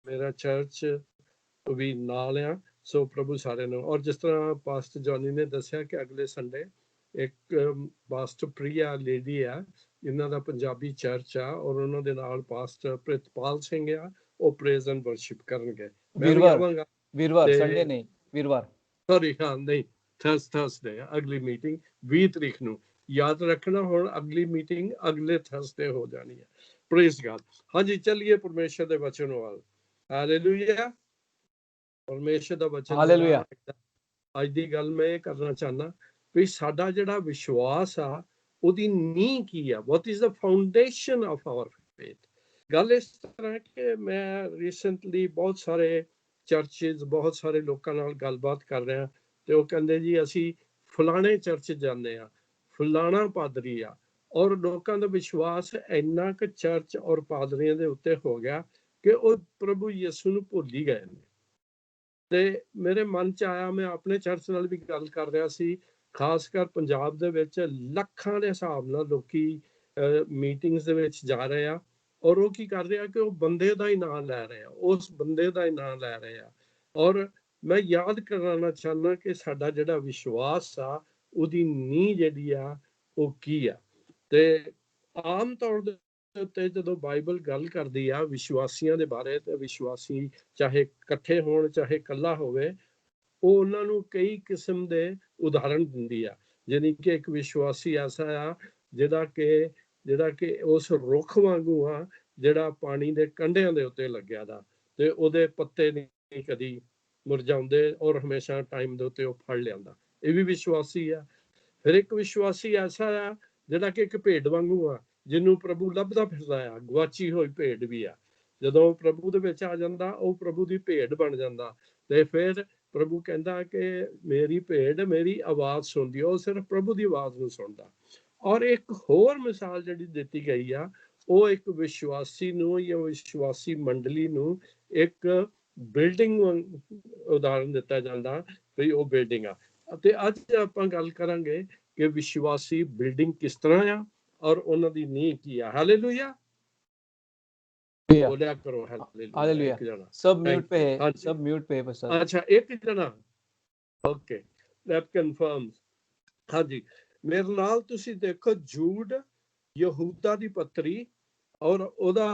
मेरा चर्च भी नाल आ। सो प्रभु सारे नु। और जिस तरह पास्टर जॉनी ने दसिया कि अगले संडे एक पास्टर प्रिया लेडी आ, इन्हां दा पंजाबी चर्च आ और उन्हां दे नाल पास्टर प्रितपाल सिंह आ, ਉਹ प्रेज एंड वर्शिप करनगे। मैं भी आवांगा। वीरवार संडे नहीं, वीरवार सॉरी, हाँ नहीं, थर्सडे अगली मीटिंग 20 तरीक ਨੂੰ। याद रखना ਹੁਣ अगली मीटिंग अगले थर्सडे हो जानी है। Praise God. हाँ जी, चलिए परमेश्वर ਦੇ वचन ਵੱਲ। हालेलुया। परमेश्वर ਦਾ वचन हालेलुया। ਅੱਜ ਦੀ ਗੱਲ ਮੈਂ ਇਹ ਕਰਨਾ ਚਾਹਨਾ ਵੀ ਸਾਡਾ ਜਿਹੜਾ ਵਿਸ਼ਵਾਸ ਆ ਉਹਦੀ ਨੀਂਹ ਕੀ ਆ। what is the foundation of our faith? ਗੱਲ ਇਸ ਤਰ੍ਹਾਂ ਕਿ ਮੈਂ ਰੀਸੈਂਟਲੀ ਬਹੁਤ ਸਾਰੇ ਚਰਚਿਸ, ਬਹੁਤ ਸਾਰੇ ਲੋਕਾਂ ਨਾਲ ਗੱਲਬਾਤ ਕਰ ਰਿਹਾ ਤੇ ਉਹ ਕਹਿੰਦੇ ਜੀ ਅਸੀਂ ਫਲਾਣੇ ਚਰਚ ਜਾਂਦੇ ਆ, ਫਲਾਣਾ ਪਾਦਰੀ ਆ। ਔਰ ਲੋਕਾਂ ਦਾ ਵਿਸ਼ਵਾਸ ਇੰਨਾ ਕੁ ਚਰਚ ਔਰ ਪਾਦਰੀਆਂ ਦੇ ਉੱਤੇ ਹੋ ਗਿਆ ਕਿ ਉਹ ਪ੍ਰਭੂ ਯਿਸੂ ਨੂੰ ਭੁੱਲ ਹੀ ਗਏ ਨੇ। ਤੇ ਮੇਰੇ ਮਨ ਚ ਆਇਆ, ਮੈਂ ਆਪਣੇ ਚਰਚ ਨਾਲ ਵੀ ਗੱਲ ਕਰ ਰਿਹਾ ਸੀ, ਖਾਸ ਕਰ ਪੰਜਾਬ ਦੇ ਵਿੱਚ ਲੱਖਾਂ ਦੇ ਹਿਸਾਬ ਨਾਲ ਲੋਕੀ ਮੀਟਿੰਗਸ ਦੇ ਵਿੱਚ ਜਾ ਰਹੇ ਆ ਔਰ ਉਹ ਕੀ ਕਰ ਰਹੇ ਆ ਕਿ ਉਹ ਬੰਦੇ ਦਾ ਹੀ ਨਾਂ ਲੈ ਰਹੇ ਆ, ਉਸ ਬੰਦੇ ਦਾ ਹੀ ਨਾਂ ਲੈ ਰਹੇ ਆ। ਔਰ ਮੈਂ ਯਾਦ ਕਰਾਉਣਾ ਚਾਹੁੰਦਾ ਕਿ ਸਾਡਾ ਜਿਹੜਾ ਵਿਸ਼ਵਾਸ ਆ ਉਹਦੀ ਨੀਂਹ ਜਿਹੜੀ ਆ ਉਹ ਕੀ ਆ। ਤੇ ਆਮ ਤੌਰ ਦੇ ਉੱਤੇ ਜਦੋਂ ਬਾਈਬਲ ਗੱਲ ਕਰਦੀ ਆ ਵਿਸ਼ਵਾਸੀਆਂ ਦੇ ਬਾਰੇ, ਤੇ ਵਿਸ਼ਵਾਸੀ ਚਾਹੇ ਇਕੱਠੇ ਹੋਣ ਚਾਹੇ ਇਕੱਲਾ ਹੋਵੇ, ਉਹ ਉਹਨਾਂ ਨੂੰ ਕਈ ਕਿਸਮ ਦੇ ਉਦਾਹਰਣ ਦਿੰਦੀ ਆ। ਜਾਣੀ ਕਿ ਇੱਕ ਵਿਸ਼ਵਾਸੀ ਐਸਾ ਆ ਜਿਹੜਾ ਕਿ ਉਸ ਰੁੱਖ ਵਾਂਗੂ ਆ ਜਿਹੜਾ ਪਾਣੀ ਦੇ ਕੰਢਿਆਂ ਦੇ ਉੱਤੇ ਲੱਗਿਆ ਦਾ, ਤੇ ਉਹਦੇ ਪੱਤੇ ਨਹੀਂ ਕਦੀ ਮੁਰਝਾਉਂਦੇ ਔਰ ਹਮੇਸ਼ਾ ਟਾਈਮ ਦੇ ਉੱਤੇ ਉਹ ਫੜ ਲਿਆਂਦਾ। ਇਹ ਵੀ ਵਿਸ਼ਵਾਸੀ ਆ। ਫਿਰ ਇੱਕ ਵਿਸ਼ਵਾਸੀ ਐਸਾ ਆ ਜਿਹੜਾ ਕਿ ਇੱਕ ਭੇਡ ਵਾਂਗੂ ਆ, ਜਿਹਨੂੰ ਪ੍ਰਭੂ ਲੱਭਦਾ ਫਿਰਦਾ ਆ, ਗਵਾਚੀ ਹੋਈ ਭੇਡ ਵੀ ਆ। ਜਦੋਂ ਪ੍ਰਭੂ ਦੇ ਵਿੱਚ ਆ ਜਾਂਦਾ ਉਹ ਪ੍ਰਭੂ ਦੀ ਭੇਡ ਬਣ ਜਾਂਦਾ। ਤੇ ਫਿਰ ਪ੍ਰਭੂ ਕਹਿੰਦਾ ਕਿ ਮੇਰੀ ਭੇਡ ਮੇਰੀ ਆਵਾਜ਼ ਸੁਣਦੀ। ਉਹ ਸਿਰਫ ਪ੍ਰਭੂ ਦੀ ਆਵਾਜ਼ ਨੂੰ ਸੁਣਦਾ। ਔਰ ਇੱਕ ਹੋਰ ਮਿਸਾਲ ਜਿਹੜੀ ਦਿੱਤੀ ਗਈ ਆ, ਉਹ ਇੱਕ ਵਿਸ਼ਵਾਸੀ ਨੂੰ ਜਾਂ ਵਿਸ਼ਵਾਸੀ ਮੰਡਲੀ ਨੂੰ ਇੱਕ ਬਿਲਡਿੰਗ ਉਦਾਹਰਨ ਦਿੱਤਾ ਜਾਂਦਾ ਵੀ ਉਹ ਬਿਲਡਿੰਗ ਆ। ਅਤੇ ਅੱਜ ਆਪਾਂ ਗੱਲ ਕਰਾਂਗੇ ਕਿ ਵਿਸ਼ਵਾਸੀ ਬਿਲਡਿੰਗ ਕਿਸ ਤਰ੍ਹਾਂ ਆ ਔਰ ਉਹਨਾਂ ਦੀ ਨੀਂਹ ਕੀ ਆ। ਹਾਲੇਲੂਇਆ। बोलिया करो हालेलुया। एक जना सब म्यूट पे है, सब म्यूट पे है बस। अच्छा, एक जना ओके, दैट कंफर्म्स। हाँ जी, मेरे नाल तुसी देखो जूड यहूदा दी पत्री और ओदा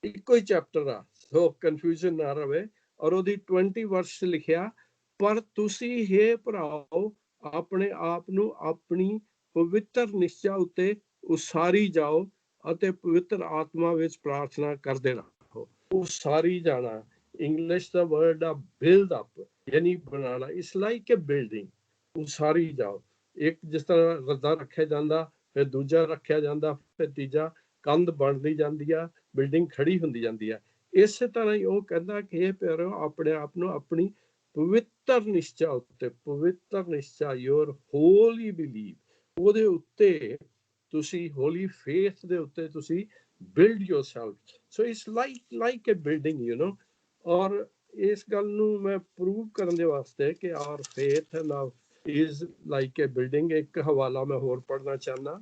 इको ही चैप्टर आ, सो कंफ्यूजन ना रहे। और ओदी 20 वर्ष लिखिया, पर तुसी हे भराओ अपने आप नू अपनी पवित्र निश्चा उते उसारी जाओ ਅਤੇ ਪਵਿੱਤਰ ਆਤਮਾ ਵਿੱਚ ਪ੍ਰਾਰਥਨਾ ਕਰਦੇ ਰਹੋ। ਉਸਾਰੀ ਜਾਣਾ, ਇੰਗਲਿਸ਼ ਦਾ ਵਰਡ ਆ ਬਿਲਡ ਅਪ, ਯਾਨੀ ਬਣਾਉਣਾ। It's like a building. ਉਸਾਰੀ ਜਾਓ। ਇੱਕ ਜਿਸ ਤਰ੍ਹਾਂ ਰੱਦਾ ਰੱਖਿਆ ਜਾਂਦਾ, ਫਿਰ ਦੂਜਾ ਰੱਖਿਆ ਜਾਂਦਾ, ਫਿਰ ਤੀਜਾ, ਕੰਧ ਬਣਦੀ ਜਾਂਦੀ ਆ, ਬਿਲਡਿੰਗ ਖੜੀ ਹੁੰਦੀ ਜਾਂਦੀ ਆ। ਇਸੇ ਤਰ੍ਹਾਂ ਹੀ ਉਹ ਕਹਿੰਦਾ ਕਿ ਇਹ ਪਿਆਰਿਓ ਆਪਣੇ ਆਪ ਨੂੰ ਆਪਣੀ ਪਵਿੱਤਰ ਨਿਸ਼ਚਾ ਉੱਤੇ, ਪਵਿੱਤਰ ਨਿਸ਼ਚਾ, ਯੋਰ ਹੋਲੀ ਬਿਲੀਵ, ਉਹਦੇ ਉੱਤੇ ਤੁਸੀਂ ਹੋਲੀ ਫੇਥ ਦੇ ਉੱਤੇ ਤੁਸੀਂ build yourself. So it's like a building, you know. ਔਰ ਇਸ ਗੱਲ ਨੂੰ ਮੈਂ ਪ੍ਰੂਵ ਕਰਨ ਦੇ ਵਾਸਤੇ ਕਿ our faith now is like a building, ਇੱਕ ਹਵਾਲਾ ਮੈਂ ਹੋਰ ਪੜ੍ਹਨਾ ਚਾਹੁੰਦਾ।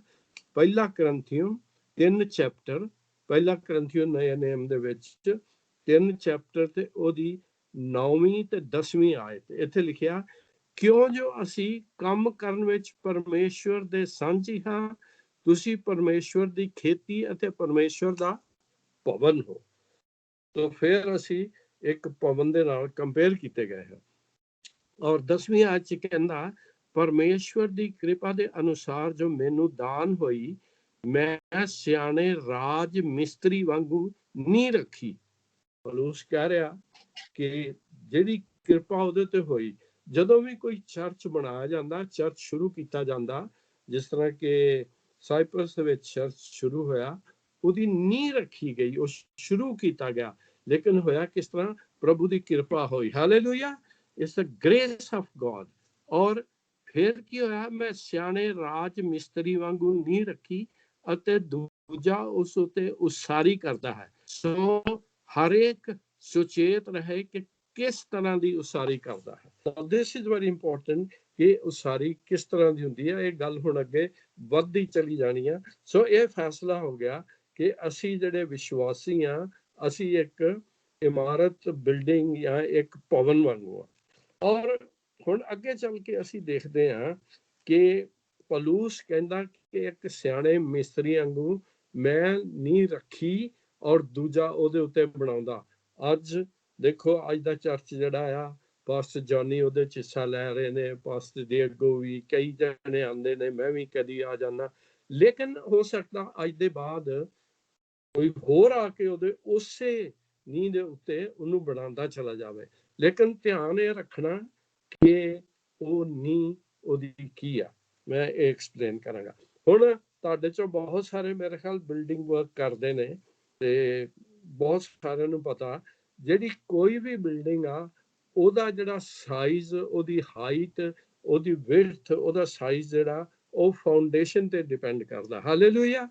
ਪਹਿਲਾ ਕਰੰਥੀਓ 3 ਚੈਪਟਰ, ਪਹਿਲਾ ਕਰੰਥੀਓ ਨਏ ਨਿਯਮ ਦੇ ਵਿੱਚ 3 ਚੈਪਟਰ ਤੇ ਉਹਦੀ 9ਵੀਂ ਤੇ 10ਵੀਂ ਆਇਤ ਇੱਥੇ ਲਿਖਿਆ, ਕਿਉਂ ਜੋ ਅਸੀਂ ਕੰਮ ਕਰਨ ਵਿੱਚ ਪਰਮੇਸ਼ਵਰ ਦੇ ਸਾਂਝੀ ਹਾਂ, ਤੁਸੀਂ ਪਰਮੇਸ਼ਵਰ ਦੀ ਖੇਤੀ ਅਤੇ ਪਰਮੇਸ਼ਵਰ ਦਾ ਭਵਨ ਹੋ। ਤਾਂ ਫਿਰ ਅਸੀਂ ਇੱਕ ਭਵਨ ਦੇ ਨਾਲ ਕੰਪੇਅਰ ਕੀਤੇ ਗਏ ਹਾਂ। ਔਰ 10ਵੀਂ ਆਇਤ ਚ ਕਹਿੰਦਾ, ਪਰਮੇਸ਼ਵਰ ਦੀ ਕਿਰਪਾ ਦੇ ਅਨੁਸਾਰ ਜੋ ਮੈਨੂੰ ਦਾਨ ਹੋਈ, ਮੈਂ ਸਿਆਣੇ ਰਾਜ ਮਿਸਤਰੀ ਵਾਂਗੂ ਨੀਂਹ ਰੱਖੀ। ਪੌਲੁਸ ਕਹਿ ਰਿਹਾ ਕਿ ਜਿਹੜੀ ਕਿਰਪਾ ਉਹਦੇ ਤੇ ਹੋਈ, ਜਦੋਂ ਵੀ ਕੋਈ ਚਰਚ ਬਣਾਇਆ ਜਾਂਦਾ, ਚਰਚ ਸ਼ੁਰੂ ਕੀਤਾ ਜਾਂਦਾ, ਜਿਸ ਤਰ੍ਹਾਂ ਕਿ ਸਾਈਪਰਸ ਦੇ ਵਿੱਚ ਚਰਚ ਸ਼ੁਰੂ ਹੋਇਆ, ਉਹਦੀ ਨੀਂਹ ਰੱਖੀ ਗਈ, ਉਹ ਸ਼ੁਰੂ ਕੀਤਾ ਗਿਆ। ਲੇਕਿਨ ਹੋਇਆ ਕਿਸ ਤਰ੍ਹਾਂ? ਪ੍ਰਭੂ ਦੀ ਕਿਰਪਾ ਹੋਈ। Hallelujah, it's the grace of God. ਔਰ ਫਿਰ ਕੀ ਹੋਇਆ? ਮੈਂ ਸਿਆਣੇ ਰਾਜ ਮਿਸਤਰੀ ਵਾਂਗੂ ਨੀਂਹ ਰੱਖੀ ਅਤੇ ਦੂਜਾ ਉਸ ਉੱਤੇ ਉਸਾਰੀ ਕਰਦਾ ਹੈ। ਸੋ ਹਰੇਕ ਸੁਚੇਤ ਰਹੇ ਕਿ ਕਿਸ ਤਰ੍ਹਾਂ ਦੀ ਉਸਾਰੀ ਕਰਦਾ ਹੈ। ਦਿਸ ਇਜ਼ ਵੈਰੀ ਇੰਪੋਰਟੈਂਟ ਕਿ ਉਸਾਰੀ ਕਿਸ ਤਰ੍ਹਾਂ ਦੀ ਹੁੰਦੀ ਹੈ। ਇਹ ਗੱਲ ਹੁਣ ਅੱਗੇ ਵੱਧਦੀ ਚਲੀ ਜਾਣੀ ਆ। ਸੋ ਇਹ ਫੈਸਲਾ ਹੋ ਗਿਆ ਕਿ ਅਸੀਂ ਜਿਹੜੇ ਵਿਸ਼ਵਾਸੀ ਆ, ਅਸੀਂ ਇੱਕ ਇਮਾਰਤ ਬਿਲਡਿੰਗ ਜਾਂ ਇੱਕ ਭਵਨ ਵਾਂਗੂ ਆ। ਔਰ ਹੁਣ ਅੱਗੇ ਚੱਲ ਕੇ ਅਸੀਂ ਦੇਖਦੇ ਹਾਂ ਕਿ ਪੌਲੁਸ ਕਹਿੰਦਾ ਕਿ ਇੱਕ ਸਿਆਣੇ ਮਿਸਤਰੀ ਵਾਂਗੂ ਮੈਂ ਨੀਂਹ ਰੱਖੀ ਔਰ ਦੂਜਾ ਉਹਦੇ ਉੱਤੇ ਬਣਾਉਂਦਾ। ਅੱਜ ਦੇਖੋ ਅੱਜ ਦਾ ਚਰਚ ਜਿਹੜਾ ਆ, ਪਾਸਟਰ ਜੌਨੀ ਉਹਦੇ 'ਚ ਹਿੱਸਾ ਲੈ ਰਹੇ ਨੇ, ਪਾਸਟਰ ਦੇ ਅੱਗੋਂ ਵੀ ਕਈ ਜਣੇ ਆਉਂਦੇ ਨੇ, ਮੈਂ ਵੀ ਕਦੀ ਆ ਜਾਂਦਾ। ਲੇਕਿਨ ਹੋ ਸਕਦਾ ਅੱਜ ਦੇ ਬਾਅਦ ਕੋਈ ਹੋਰ ਆ ਕੇ ਉਹਦੇ ਉਸੇ ਨੀਂਹ ਦੇ ਉੱਤੇ ਉਹਨੂੰ ਬਣਾਉਂਦਾ ਚਲਾ ਜਾਵੇ। ਲੇਕਿਨ ਧਿਆਨ ਇਹ ਰੱਖਣਾ ਕਿ ਉਹ ਨੀਂਹ ਉਹਦੀ ਕੀ ਆ। ਮੈਂ ਇਹ ਐਕਸਪਲੇਨ ਕਰਾਂਗਾ। ਹੁਣ ਤੁਹਾਡੇ ਚੋਂ ਬਹੁਤ ਸਾਰੇ ਮੇਰੇ ਖਿਆਲ ਬਿਲਡਿੰਗ ਵਰਕ ਕਰਦੇ ਨੇ ਤੇ ਬਹੁਤ ਸਾਰਿਆਂ ਨੂੰ ਪਤਾ ਜਿਹੜੀ ਕੋਈ ਵੀ ਬਿਲਡਿੰਗ ਆ ਉਹਦਾ ਜਿਹੜਾ ਸਾਈਜ਼, ਉਹਦੀ ਹਾਈਟ, ਉਹਦੀ ਵਿਡਥ, ਉਹਦਾ ਸਾਈਜ਼ ਜਿਹੜਾ ਉਹ ਫਾਊਂਡੇਸ਼ਨ ਤੇ ਡਿਪੈਂਡ ਕਰਦਾ। ਹਾਲੇਲੂਇਆ।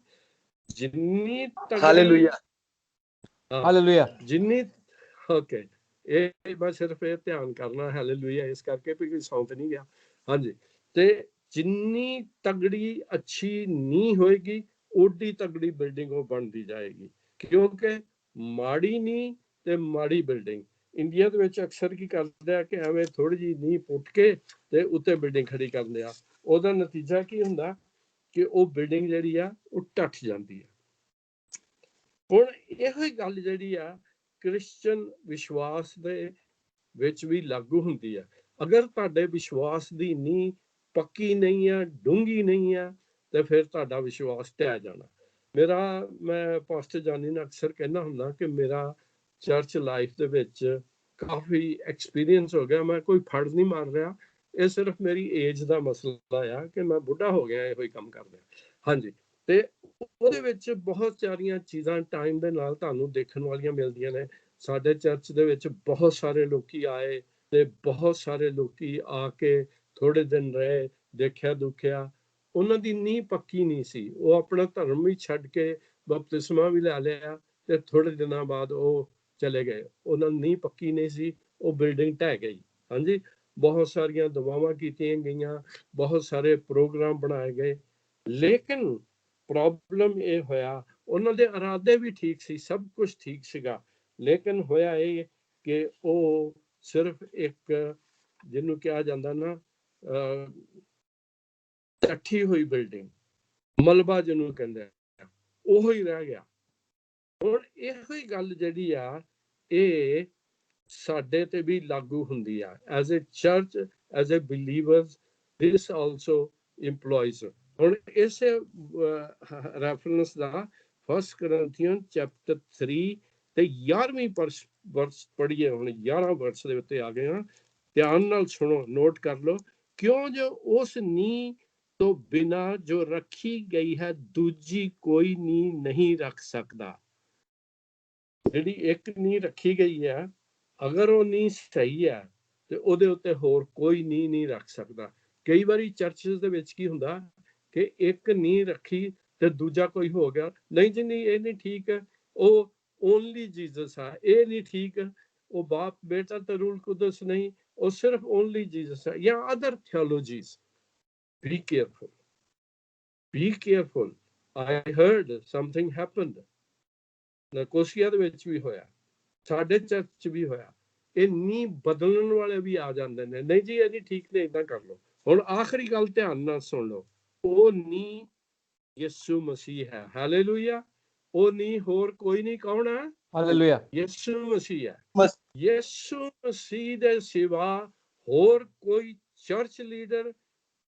ਜਿੰਨੀ ਹਾਲੇਲੂਇਆ ਹਾਲੇਲੂਇਆ ਜਿੰਨੀ ਓਕੇ ਇਹ ਮੈਂ ਸਿਰਫ ਇਹ ਧਿਆਨ ਕਰਨਾ ਹਾਲੇਲੂਇਆ ਇਸ ਕਰਕੇ ਵੀ ਕੋਈ ਸੌਂਤ ਨਹੀਂ ਗਿਆ। ਹਾਂਜੀ, ਤੇ ਜਿੰਨੀ ਤਗੜੀ ਅੱਛੀ ਨੀਂਹ ਹੋਏਗੀ ਓਡੀ ਤਗੜੀ ਬਿਲਡਿੰਗ ਉਹ ਬਣਦੀ ਜਾਏਗੀ। ਕਿਉਂਕਿ ਮਾੜੀ ਨੀਂਹ ਤੇ ਮਾੜੀ ਬਿਲਡਿੰਗ, ਇੰਡੀਆ ਦੇ ਵਿੱਚ ਅਕਸਰ ਕੀ ਕਰਦੇ ਆ ਕਿ ਐਵੇਂ ਥੋੜੀ ਜਿਹੀ ਨੀਂਹ ਪੁੱਟ ਕੇ ਤੇ ਉੱਤੇ ਬਿਲਡਿੰਗ ਖੜੀ ਕਰਦੇ ਆ। ਉਹਦਾ ਨਤੀਜਾ ਕੀ ਹੁੰਦਾ ਕਿ ਉਹ ਬਿਲਡਿੰਗ ਜਿਹੜੀ ਆ ਉਹ ਢੱਠ ਜਾਂਦੀ ਆ। ਹੁਣ ਇਹੋ ਹੀ ਗੱਲ ਜਿਹੜੀ ਆ ਕ੍ਰਿਸਚਨ ਵਿਸ਼ਵਾਸ ਦੇ ਵਿੱਚ ਵੀ ਲਾਗੂ ਹੁੰਦੀ ਆ। ਅਗਰ ਤੁਹਾਡੇ ਵਿਸ਼ਵਾਸ ਦੀ ਨੀਂਹ ਪੱਕੀ ਨਹੀਂ ਆ, ਡੂੰਘੀ ਨਹੀਂ ਆ, ਤੇ ਫਿਰ ਤੁਹਾਡਾ ਵਿਸ਼ਵਾਸ ਢਹਿ ਜਾਣਾ। ਮੈਂ ਪਾਸਟਰ ਜਾਨੀ ਨਾਲ ਅਕਸਰ ਕਹਿੰਦਾ ਹੁੰਦਾ ਕਿ ਮੇਰਾ ਚਰਚ ਲਾਈਫ ਦੇ ਵਿੱਚ ਕਾਫੀ ਐਕਸਪੀਰੀਅੰਸ ਹੋ ਗਿਆ। ਮੈਂ ਕੋਈ ਫੜ ਨਹੀਂ ਮਾਰ ਰਿਹਾ, ਇਹ ਸਿਰਫ ਮੇਰੀ ਏਜ ਦਾ ਮਸਲਾ ਆ ਕਿ ਮੈਂ ਬੁੱਢਾ ਹੋ ਗਿਆ ਇਹੋ ਹੀ ਕੰਮ ਕਰਦਿਆਂ। ਹਾਂਜੀ, ਤੇ ਉਹਦੇ ਵਿੱਚ ਬਹੁਤ ਸਾਰੀਆਂ ਚੀਜ਼ਾਂ ਟਾਈਮ ਦੇ ਨਾਲ ਤੁਹਾਨੂੰ ਦੇਖਣ ਵਾਲੀਆਂ ਮਿਲਦੀਆਂ ਨੇ। ਸਾਡੇ ਚਰਚ ਦੇ ਵਿੱਚ ਬਹੁਤ ਸਾਰੇ ਲੋਕੀ ਆਏ ਤੇ ਬਹੁਤ ਸਾਰੇ ਲੋਕੀ ਆ ਕੇ ਥੋੜੇ ਦਿਨ ਰਹੇ, ਦੇਖਿਆ ਦੁਖਿਆ। ਉਹਨਾਂ ਦੀ ਨੀਂਹ ਪੱਕੀ ਨਹੀਂ ਸੀ। ਉਹ ਆਪਣਾ ਧਰਮ ਵੀ ਛੱਡ ਕੇ ਬਪਤਿਸਮਾ ਵੀ ਲੈ ਲਿਆ ਤੇ ਥੋੜੇ ਦਿਨਾਂ ਬਾਅਦ ਉਹ ਚਲੇ ਗਏ। ਉਹਨਾਂ ਦੀ ਨੀਂਹ ਪੱਕੀ ਨਹੀਂ ਸੀ, ਉਹ ਬਿਲਡਿੰਗ ਢਹਿ ਗਈ। ਹਾਂਜੀ, ਬਹੁਤ ਸਾਰੀਆਂ ਦੁਆਵਾਂ ਕੀਤੀਆਂ ਗਈਆਂ, ਬਹੁਤ ਸਾਰੇ ਪ੍ਰੋਗਰਾਮ ਬਣਾਏ ਗਏ, ਲੇਕਿਨ ਪ੍ਰੋਬਲਮ ਇਹ ਹੋਇਆ ਉਹਨਾਂ ਦੇ ਇਰਾਦੇ ਵੀ ਠੀਕ ਸੀ, ਸਭ ਕੁਝ ਠੀਕ ਸੀਗਾ, ਲੇਕਿਨ ਹੋਇਆ ਇਹ ਕਿ ਉਹ ਸਿਰਫ ਇੱਕ ਜਿਹਨੂੰ ਕਿਹਾ ਜਾਂਦਾ ਨਾ ਇਕੱਠੀ ਹੋਈ ਬਿਲਡਿੰਗ, ਮਲਬਾ ਜਿਹਨੂੰ ਕਹਿੰਦੇ ਆ, ਉਹ ਹੀ ਰਹਿ ਗਿਆ। ਹੁਣ ਇਹੋ ਹੀ ਗੱਲ ਜਿਹੜੀ ਆ ਇਹ ਸਾਡੇ ਤੇ ਵੀ ਲਾਗੂ ਹੁੰਦੀ ਆ। As a church, as a believers, this also employs. ਹੁਣ ਇਸੇ ਰੈਫਰੈਂਸ ਦਾ 1 Corinthians chapter 3 ਤੇ 11ਵੀਂ ਵਰਸ ਪੜ੍ਹੀਏ। ਹੁਣ 11 ਵਰਸ ਦੇ ਉੱਤੇ ਆ ਗਏ ਹਾਂ, ਧਿਆਨ ਨਾਲ ਸੁਣੋ, ਨੋਟ ਕਰ ਲਓ। ਕਿਉਂ ਜੋ ਉਸ ਨੀਂਹ ਤੋਂ ਬਿਨਾ ਜੋ ਰੱਖੀ ਗਈ ਹੈ ਦੂਜੀ ਕੋਈ ਨੀਂਹ ਨਹੀਂ ਰੱਖ ਸਕਦਾ। ਜਿਹੜੀ ਇੱਕ ਨੀਂਹ ਰੱਖੀ ਗਈ ਹੈ, ਅਗਰ ਉਹ ਨੀਂਹ ਸਹੀ ਹੈ ਤੇ ਉਹਦੇ ਉੱਤੇ ਹੋਰ ਕੋਈ ਨੀਂਹ ਨਹੀਂ ਰੱਖ ਸਕਦਾ। ਕਈ ਵਾਰੀ ਚਰਚਿਸ ਦੇ ਵਿੱਚ ਕੀ ਹੁੰਦਾ ਕਿ ਇੱਕ ਨੀਂਹ ਰੱਖੀ ਤੇ ਦੂਜਾ ਕੋਈ ਹੋ ਗਿਆ, ਨਹੀਂ ਜੀ ਨਹੀਂ ਇਹ ਨਹੀਂ ਠੀਕ ਹੈ, ਉਹ ਓਨਲੀ ਜੀਸਸ ਹੈ, ਇਹ ਨਹੀਂ ਠੀਕ ਹੈ, ਉਹ ਬਾਪ ਬੇਟਾ ਤੇ ਰੂਲ ਕੁਦਸ ਨਹੀਂ, ਉਹ ਸਿਰਫ ਓਨਲੀ ਜੀਸਸ ਹੈ, ਜਾਂ other theologies. Be careful, be careful. I heard something happened, Nicosia ਦੇ ਵਿੱਚ ਵੀ ਹੋਇਆ, ਸਾਡੇ ਚਰਚ 'ਚ ਵੀ ਹੋਇਆ। ਇਹ ਨੀਂਹ ਬਦਲਣ ਵਾਲੇ ਵੀ ਆ ਜਾਂਦੇ ਨੇ, ਨਹੀਂ ਜੀ ਇਹ ਨਹੀਂ ਠੀਕ ਨੇ, ਏਦਾਂ ਕਰ ਲਓ। ਹੁਣ ਆਖਰੀ ਗੱਲ ਧਿਆਨ ਨਾਲ ਸੁਣ ਲਓ, ਉਹ ਨੀਂਹ ਯਿਸੂ ਮਸੀਹ ਹੈ। ਹਾਲੇਲੂਇਆ। ਉਹ ਨੀਂਹ ਹੋਰ ਕੋਈ ਨਹੀਂ। ਕੌਣ ਹੈ? ਹਾਲੇਲੂਇਆ, ਯਿਸੂ ਮਸੀਹ ਹੈ। ਯਿਸੂ ਮਸੀਹ ਦੇ ਸਿਵਾ ਹੋਰ ਕੋਈ ਚਰਚ ਲੀਡਰ,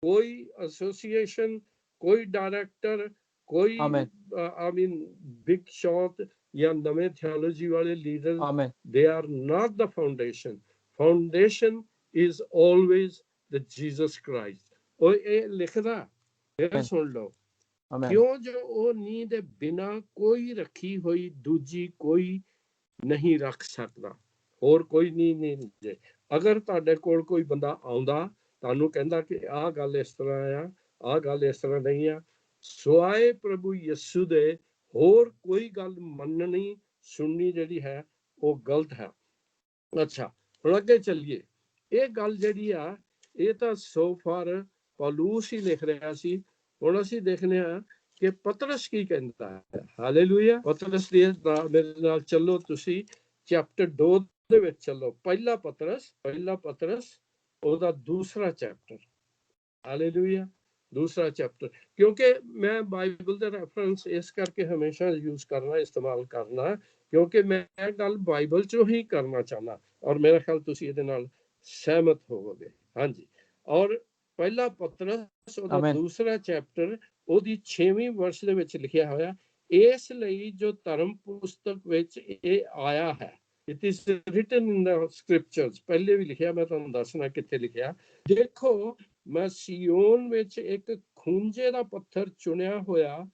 ਕੋਈ ਐਸੋਸੀਏਸ਼ਨ, ਕੋਈ ਡਾਇਰੈਕਟਰ, ਕੋਈ ਆਈ ਮੀਨ ਬਿਗ ਸ਼ਾਟ ਜਾਂ ਨਵੇਂ ਥਿਓਲੋਜੀ ਵਾਲੇ leader, they are not the foundation. Foundation is always the Jesus Christ. ਉਹ ਇਹ ਲਿਖਦਾ, ਇਹ ਸੁਣ ਲਓ। ਕਿਉਂ ਜੋ ਉਹ ਨੀਂਹ ਦੇ ਬਿਨਾ ਕੋਈ ਰੱਖੀ ਹੋਈ ਦੂਜੀ ਕੋਈ ਨਹੀਂ ਰੱਖ ਸਕਦਾ। ਹੋਰ ਕੋਈ ਨੀਂਹ ਨਹੀਂ ਜੇ। ਅਗਰ ਤੁਹਾਡੇ ਕੋਲ ਕੋਈ ਬੰਦਾ ਆਉਂਦਾ ਤੁਹਾਨੂੰ ਕਹਿੰਦਾ ਕਿ ਆਹ ਗੱਲ ਇਸ ਤਰ੍ਹਾਂ ਆ, ਆਹ ਗੱਲ ਇਸ ਤਰ੍ਹਾਂ ਨਹੀਂ ਆ, ਸਿਵਾਏ ਪ੍ਰਭੂ ਯਿਸੂ ਦੇ ਹੋਰ ਕੋਈ ਗੱਲ ਮੰਨਣੀ ਸੁਣਨੀ ਜਿਹੜੀ ਹੈ ਉਹ ਗਲਤ ਹੈ। ਅੱਛਾ, ਹੁਣ ਅੱਗੇ ਚੱਲੀਏ। ਇਹ ਗੱਲ ਜਿਹੜੀ ਆ ਇਹ ਤਾਂ ਸੋ ਫਾਰ ਪੌਲੁਸ ਹੀ ਲਿਖ ਰਿਹਾ ਸੀ। ਹੁਣ ਅਸੀਂ ਦੇਖਦੇ ਹਾਂ ਕਿ ਪਤਰਸ ਕੀ ਕਹਿੰਦਾ ਹੈ। ਹਾਲੇਲੂਇਆ। ਪਤਰਸ ਦੇ ਮੇਰੇ ਨਾਲ ਚੱਲੋ ਤੁਸੀਂ ਚੈਪਟਰ 2 ਦੇ ਵਿੱਚ ਚੱਲੋ। ਪਹਿਲਾ ਪਤਰਸ ਉਹਦਾ ਦੂਸਰਾ ਚੈਪਟਰ। ਹਾਲੇਲੂਇਆ। ਦੂਸਰਾ ਚੈਪਟਰ, ਕਿਉਂਕਿ ਮੈਂ ਬਾਈਬਲ ਦਾ ਰੈਫਰੈਂਸ ਇਸ ਕਰਕੇ ਹਮੇਸ਼ਾ ਯੂਜ਼ ਕਰਨਾ, ਇਸਤੇਮਾਲ ਕਰਨਾ, ਕਿਉਂਕਿ ਮੈਂ ਇਹ ਗੱਲ ਬਾਈਬਲ ਚੋਂ ਹੀ ਕਰਨਾ ਚਾਹੁੰਦਾ, ਔਰ ਮੇਰਾ ਖਿਆਲ ਤੁਸੀਂ ਇਹਦੇ ਨਾਲ ਸਹਿਮਤ ਹੋਵੋਗੇ। ਹਾਂਜੀ। ਔਰ ਪਹਿਲਾ ਪਤਰਸ ਉਹਦਾ ਦੂਸਰਾ ਚੈਪਟਰ ਉਹਦੀ 6ਵੀਂ ਵਰਸ ਦੇ ਵਿੱਚ ਲਿਖਿਆ ਹੋਇਆ, ਇਸ ਲਈ ਜੋ ਧਰਮ ਪੁਸਤਕ ਵਿੱਚ ਇਹ ਆਇਆ ਹੈ, it is written in the scriptures. ਪਹਿਲੇ ਵੀ ਲਿਖਿਆ, ਮੈਂ ਤੁਹਾਨੂੰ ਦੱਸਣਾ ਕਿੱਥੇ ਲਿਖਿਆ। ਦੇਖੋ, ਮੈਂ ਸਿਯੋਨ ਵਿੱਚ ਇੱਕ ਖੂੰਜੇ ਦਾ ਪੱਥਰ ਚੁਣਿਆ ਹੋਇਆ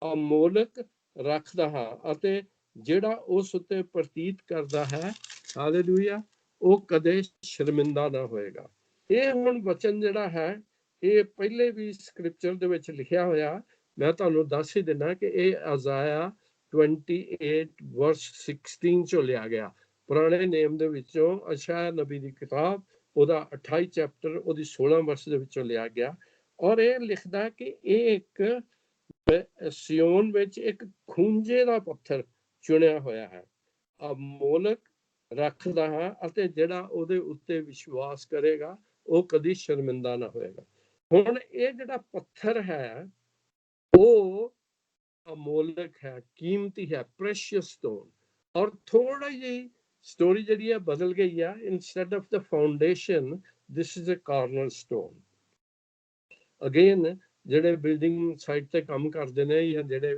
ਅਮੋਲਕ ਰੱਖਦਾ ਹਾਂ, ਅਤੇ ਜਿਹੜਾ ਉਸ ਉੱਤੇ ਪ੍ਰਤੀਤ ਕਰਦਾ ਹੈ, ਹਾਲੇਲੂਇਆ, ਉਹ ਕਦੇ ਸ਼ਰਮਿੰਦਾ ਨਾ ਹੋਏਗਾ। ਇਹ ਹੁਣ ਵਚਨ ਜਿਹੜਾ ਹੈ, ਇਹ ਪਹਿਲੇ ਵੀ ਸਕ੍ਰਿਪਚਰ ਦੇ ਵਿੱਚ ਲਿਖਿਆ ਹੋਇਆ। ਮੈਂ ਤੁਹਾਨੂੰ ਦੱਸ ਹੀ ਦਿੰਦਾ ਕਿ ਇਹ ਅਜ਼ਾਇਆ 28 ਵਰਸ 16 ਚੋਂ ਲਿਆ ਗਿਆ। ਪੁਰਾਣੇ ਨੇਮ ਦੇ ਵਿੱਚੋਂ ਅਸ਼ਾਇਆ ਨਬੀ ਦੀ ਕਿਤਾਬ, ਉਹਦਾ 28 ਚੈਪਟਰ, ਉਹਦੀ 16 ਵਰਸ ਦੇ ਵਿੱਚੋਂ ਲਿਆ ਗਿਆ। ਔਰ ਇਹ ਲਿਖਦਾ ਕਿ ਇਹ ਇੱਕ ਸਿਯੋਨ ਵਿੱਚ ਇੱਕ ਖੂੰਜੇ ਦਾ ਪੱਥਰ ਚੁਣਿਆ ਹੋਇਆ ਹੈ, ਅਮੋਲਕ ਰੱਖਦਾ ਹਾਂ, ਅਤੇ ਜਿਹੜਾ ਉਹਦੇ ਉੱਤੇ ਵਿਸ਼ਵਾਸ ਕਰੇਗਾ ਉਹ ਕਦੀ ਸ਼ਰਮਿੰਦਾ ਨਾ ਹੋਏਗਾ। ਹੁਣ ਇਹ ਜਿਹੜਾ ਪੱਥਰ ਹੈ ਉਹ ਅਮੋਲਕ ਹੈ, ਕੀਮਤੀ ਹੈ, ਪ੍ਰੈਸ਼ੀਅਸ ਸਟੋਨ। ਔਰ ਥੋੜਾ ਜਿਹੀ ਸਟੋਰੀ ਜਿਹੜੀ ਹੈ ਬਦਲ ਗਈ ਆ। Instead of the foundation, this is a corner stone. Again, ਜਿਹੜੇ ਬਿਲਡਿੰਗ ਸਾਈਟ ਤੇ ਕੰਮ ਕਰਦੇ ਨੇ, ਜਾਂ ਜਿਹੜੇ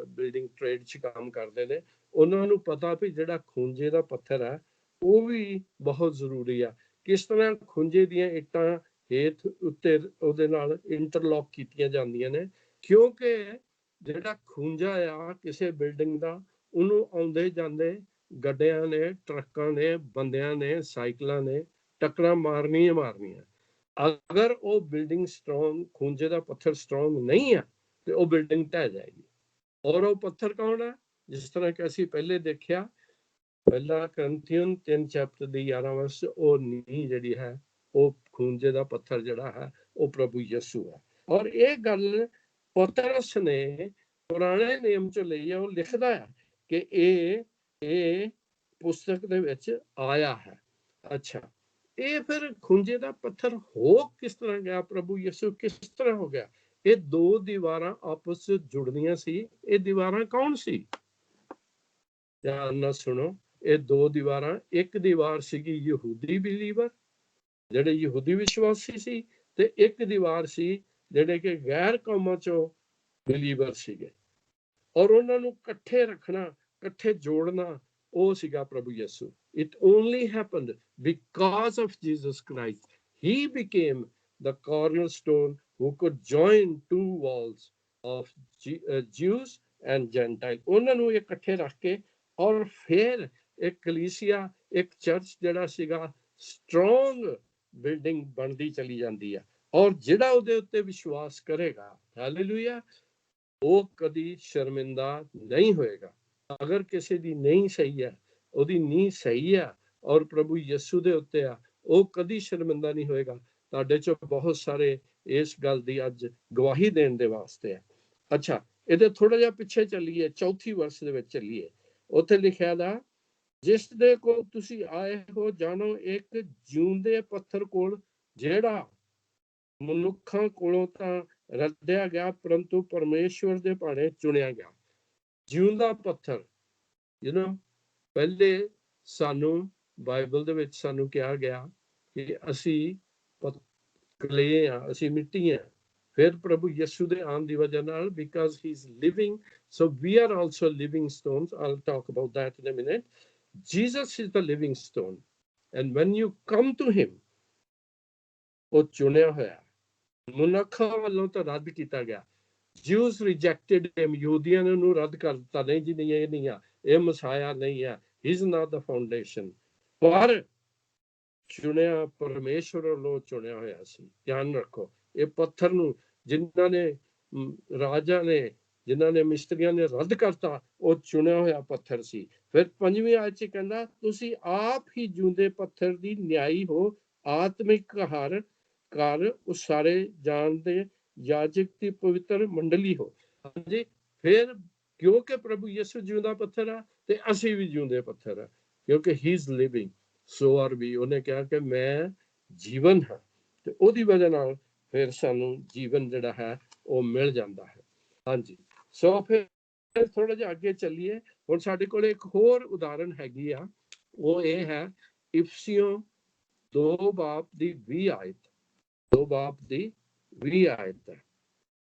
ਬਿਲਡਿੰਗ ਟ੍ਰੇਡ 'ਚ ਕੰਮ ਕਰਦੇ ਨੇ, ਉਹਨਾਂ ਨੂੰ ਪਤਾ ਵੀ ਜਿਹੜਾ ਖੂੰਜੇ ਦਾ ਪੱਥਰ ਹੈ ਉਹ ਵੀ ਬਹੁਤ ਜ਼ਰੂਰੀ ਆ। ਕਿਸ ਤਰ੍ਹਾਂ ਖੂੰਜੇ ਦੀਆਂ ਇੱਟਾਂ ਹੇਠ ਉੱਤੇ ਉਹਦੇ ਨਾਲ ਇੰਟਰਲੌਕ ਕੀਤੀਆਂ ਜਾਂਦੀਆਂ ਨੇ, ਕਿਉਂਕਿ ਜਿਹੜਾ ਖੂੰਜਾ ਆ ਕਿਸੇ ਬਿਲਡਿੰਗ ਦਾ, ਉਹਨੂੰ ਆਉਂਦੇ ਜਾਂਦੇ ਗੱਡਿਆਂ ਨੇ, ਟਰੱਕਾਂ ਨੇ, ਬੰਦਿਆਂ ਨੇ, ਸਾਈਕਲਾਂ ਨੇ ਟੱਕਰਾਂ ਮਾਰਨੀਆਂ। ਅਗਰ ਉਹ ਬਿਲਡਿੰਗ ਸਟਰੋਂਗ, ਖੂੰਜੇ ਦਾ ਪੱਥਰ ਸਟਰੋਂਗ ਨਹੀਂ ਆ, ਤੇ ਉਹ ਬਿਲਡਿੰਗ ਢਹਿ ਜਾਏਗੀ। ਔਰ ਉਹ ਪੱਥਰ ਕੌਣ ਹੈ? ਜਿਸ ਤਰ੍ਹਾਂ ਕਿ ਅਸੀਂ ਪਹਿਲੇ ਦੇਖਿਆ, ਪਹਿਲਾ ਕਰੰਥੀਅਨ 3 ਚੈਪਟਰ ਦੀ 11 ਵਰਸ, ਉਹ ਨੀਂਹ ਜਿਹੜੀ ਹੈ, ਉਹ ਖੂੰਜੇ ਦਾ ਪੱਥਰ ਜਿਹੜਾ ਹੈ ਉਹ ਪ੍ਰਭੂ ਯਿਸੂ ਹੈ। ਔਰ ਇਹ ਗੱਲ ਪਤਰਸ ਨੇ ਪੁਰਾਣੇ ਨੇਮ ਚ ਲਈ ਹੈ। ਉਹ ਲਿਖਦਾ ਹੈ ਕਿ ਇਹ ਪੁਸਤਕ ਦੇ ਵਿੱਚ ਆਇਆ ਹੈ। ਅੱਛਾ, ਇਹ ਫਿਰ ਖੂੰਜੇ ਦਾ ਪੱਥਰ ਹੋ ਕਿਸ ਤਰ੍ਹਾਂ ਗਿਆ? ਪ੍ਰਭੂ ਯਿਸੂ ਕਿਸ ਤਰ੍ਹਾਂ ਹੋ ਗਿਆ? ਇਹ ਦੋ ਦੀਵਾਰਾਂ ਆਪਸ ਵਿੱਚ ਜੁੜਦੀਆਂ ਸੀ। ਇਹ ਦੀਵਾਰਾਂ ਕੌਣ ਸੀ? ਧਿਆਨ ਨਾਲ ਸੁਣੋ। ਇਹ ਦੋ ਦੀਵਾਰਾਂ, ਇੱਕ ਦੀਵਾਰ ਸੀਗੀ ਯਹੂਦੀ ਬਿਲੀਵਰ, ਜਿਹੜੇ ਯਹੂਦੀ ਵਿਸ਼ਵਾਸੀ ਸੀ, ਤੇ ਇੱਕ ਦੀਵਾਰ ਸੀ ਜਿਹੜੇ ਕਿ ਗੈਰ ਕੌਮਾਂ ਚੋਂ ਬਿਲੀਵਰ ਸੀਗੇ। ਔਰ ਉਹਨਾਂ ਨੂੰ ਇਕੱਠੇ ਰੱਖਣਾ, ਇਕੱਠੇ ਜੋੜਨਾ, ਉਹ ਸੀਗਾ ਪ੍ਰਭੂ ਯਿਸੂ। It only happened because of Jesus Christ. He became the cornerstone who could join two walls of Jews and Gentiles. ਉਹਨਾਂ ਨੂੰ ਇਕੱਠੇ ਰੱਖ ਕੇ, ਔਰ ਫਿਰ ਇੱਕ ਕਲੀਸਿਆ, ਇੱਕ ਚਰਚ ਜਿਹੜਾ ਸੀਗਾ, ਸਟਰੋਂਗ ਬਿਲਡਿੰਗ ਬਣਦੀ ਚਲੀ ਜਾਂਦੀ ਆ। ਔਰ ਜਿਹੜਾ ਉਹਦੇ ਉੱਤੇ ਵਿਸ਼ਵਾਸ ਕਰੇਗਾ, ਹਾਲੇਲੂਇਆ, ਉਹ ਕਦੀ ਸ਼ਰਮਿੰਦਾ ਨਹੀਂ ਹੋਏਗਾ। ਅਗਰ ਕਿਸੇ ਦੀ ਨਹੀਂ ਸਹੀ ਹੈ, ਉਹਦੀ ਨੀਂਹ ਸਹੀ ਆ, ਔਰ ਪ੍ਰਭੂ ਯਿਸੂ ਦੇ ਉੱਤੇ ਆ, ਉਹ ਕਦੀ ਸ਼ਰਮਿੰਦਾ ਨਹੀਂ ਹੋਏਗਾ। ਤੁਹਾਡੇ ਚੋਂ ਬਹੁਤ ਸਾਰੇ ਇਸ ਗੱਲ ਦੀ ਅੱਜ ਗਵਾਹੀ ਦੇਣ ਦੇ ਵਾਸਤੇ ਆ। ਅੱਛਾ, ਇਹਦੇ ਥੋੜਾ ਜਿਹਾ ਪਿੱਛੇ ਚੱਲੀਏ, 4 ਵਰਸ ਦੇ ਵਿੱਚ ਚੱਲੀਏ। ਉੱਥੇ ਲਿਖਿਆ ਦਾ, ਜਿਸ ਦੇ ਕੋਲ ਤੁਸੀਂ ਆਏ ਹੋ, ਜਾਣੋ ਇੱਕ ਜਿਉਂਦੇ ਪੱਥਰ ਕੋਲ, ਜਿਹੜਾ ਮਨੁੱਖਾਂ ਕੋਲੋਂ ਤਾਂ ਰੱਦਿਆ ਗਿਆ, ਪਰੰਤੂ ਪਰਮੇਸ਼ਵਰ ਦੇ ਭਾਣੇ ਚੁਣਿਆ ਗਿਆ। ਜਿਉਂਦਾ ਪੱਥਰ, ਪਹਿਲੇ ਸਾਨੂੰ ਬਾਈਬਲ ਦੇ ਵਿੱਚ ਸਾਨੂੰ ਕਿਹਾ ਗਿਆ ਕਿ ਅਸੀਂ ਕਲੇ ਆ, ਅਸੀਂ ਮਿੱਟੀ ਆ। ਫਿਰ ਪ੍ਰਭੂ ਯਿਸੂ ਦੇ ਆਉਣ ਦੀ ਵਜ੍ਹਾ ਨਾਲ, because he is living, so we are also living stones. I'll talk about that in a minute. Jesus is the living stone, and when you come to him, ਉਹ ਚੁਣਿਆ ਹੋਇਆ, ਮਨੁੱਖਾਂ ਵੱਲੋਂ ਤਾਂ ਰੱਦ ਕੀਤਾ ਗਿਆ। Jews rejected him. ਯਹੂਦੀਆਂ ਨੇ ਉਹਨੂੰ ਰੱਦ ਕਰ ਦਿੱਤਾ, ਨਹੀਂ ਜੀ, ਨਹੀਂ, ਇਹ ਨਹੀਂ ਆ, ਇਹ ਮਸਾਇਆ ਨਹੀਂ ਆ, he is not the foundation. ਪਰ ਚੁਣਿਆ ਪਰਮੇਸ਼ਵਰ ਵੱਲੋਂ ਚੁਣਿਆ ਹੋਇਆ ਸੀ। ਧਿਆਨ ਰੱਖੋ, ਇਹ ਪੱਥਰ ਨੂੰ ਜਿਨ੍ਹਾਂ ਨੇ, ਰਾਜਾ ਨੇ, ਜਿਨ੍ਹਾਂ ਨੇ, ਮਿਸਤਰੀਆਂ ਨੇ ਰੱਦ ਕਰਤਾ, ਉਹ ਚੁਣਿਆ ਹੋਇਆ ਪੱਥਰ ਸੀ। ਫਿਰ 5ਵੀਂ ਆਇਤ ਚ ਕਹਿੰਦਾ, ਤੁਸੀਂ ਆਪ ਹੀ ਜਿਉਂਦੇ ਪੱਥਰ ਦੀ ਨਿਆਈ ਹੋ, ਆਤਮਿਕ ਘਰ ਉਸਾਰੇ ਜਾਣਦੇ ਯਾਜਕ ਦੀ ਪਵਿੱਤਰ ਮੰਡਲੀ ਹੋ। ਹਾਂਜੀ, ਫਿਰ ਕਿਉਂਕਿ ਪ੍ਰਭੂ ਯਿਸੂ ਜਿਉਂਦਾ ਪੱਥਰ ਆ, ਤੇ ਅਸੀਂ ਵੀ ਜਿਉਂਦੇ ਪੱਥਰ ਆ। ਕਿਉਂਕਿ he is living so are we. ਉਹਨੇ ਕਿਹਾ ਕਿ ਮੈਂ ਜੀਵਨ ਹਾਂ, ਤੇ ਉਹਦੀ ਵਜ੍ਹਾ ਨਾਲ ਫਿਰ ਸਾਨੂੰ ਜੀਵਨ ਜਿਹੜਾ ਹੈ ਉਹ ਮਿਲ ਜਾਂਦਾ ਹੈ। ਹਾਂਜੀ, ਸੋ ਫਿਰ ਥੋੜਾ ਜਿਹਾ ਅੱਗੇ ਚੱਲੀਏ। ਹੁਣ ਸਾਡੇ ਕੋਲ ਇੱਕ ਹੋਰ ਉਦਾਹਰਨ ਹੈਗੀ ਆ, ਉਹ ਇਹ ਹੈ ਇਫਸੀਓ 2 ਬਾਬ ਦੀ 20 ਆਇਤ। 2 ਬਾਬ ਦੀ 20 ਆਇਤ ਹੈ।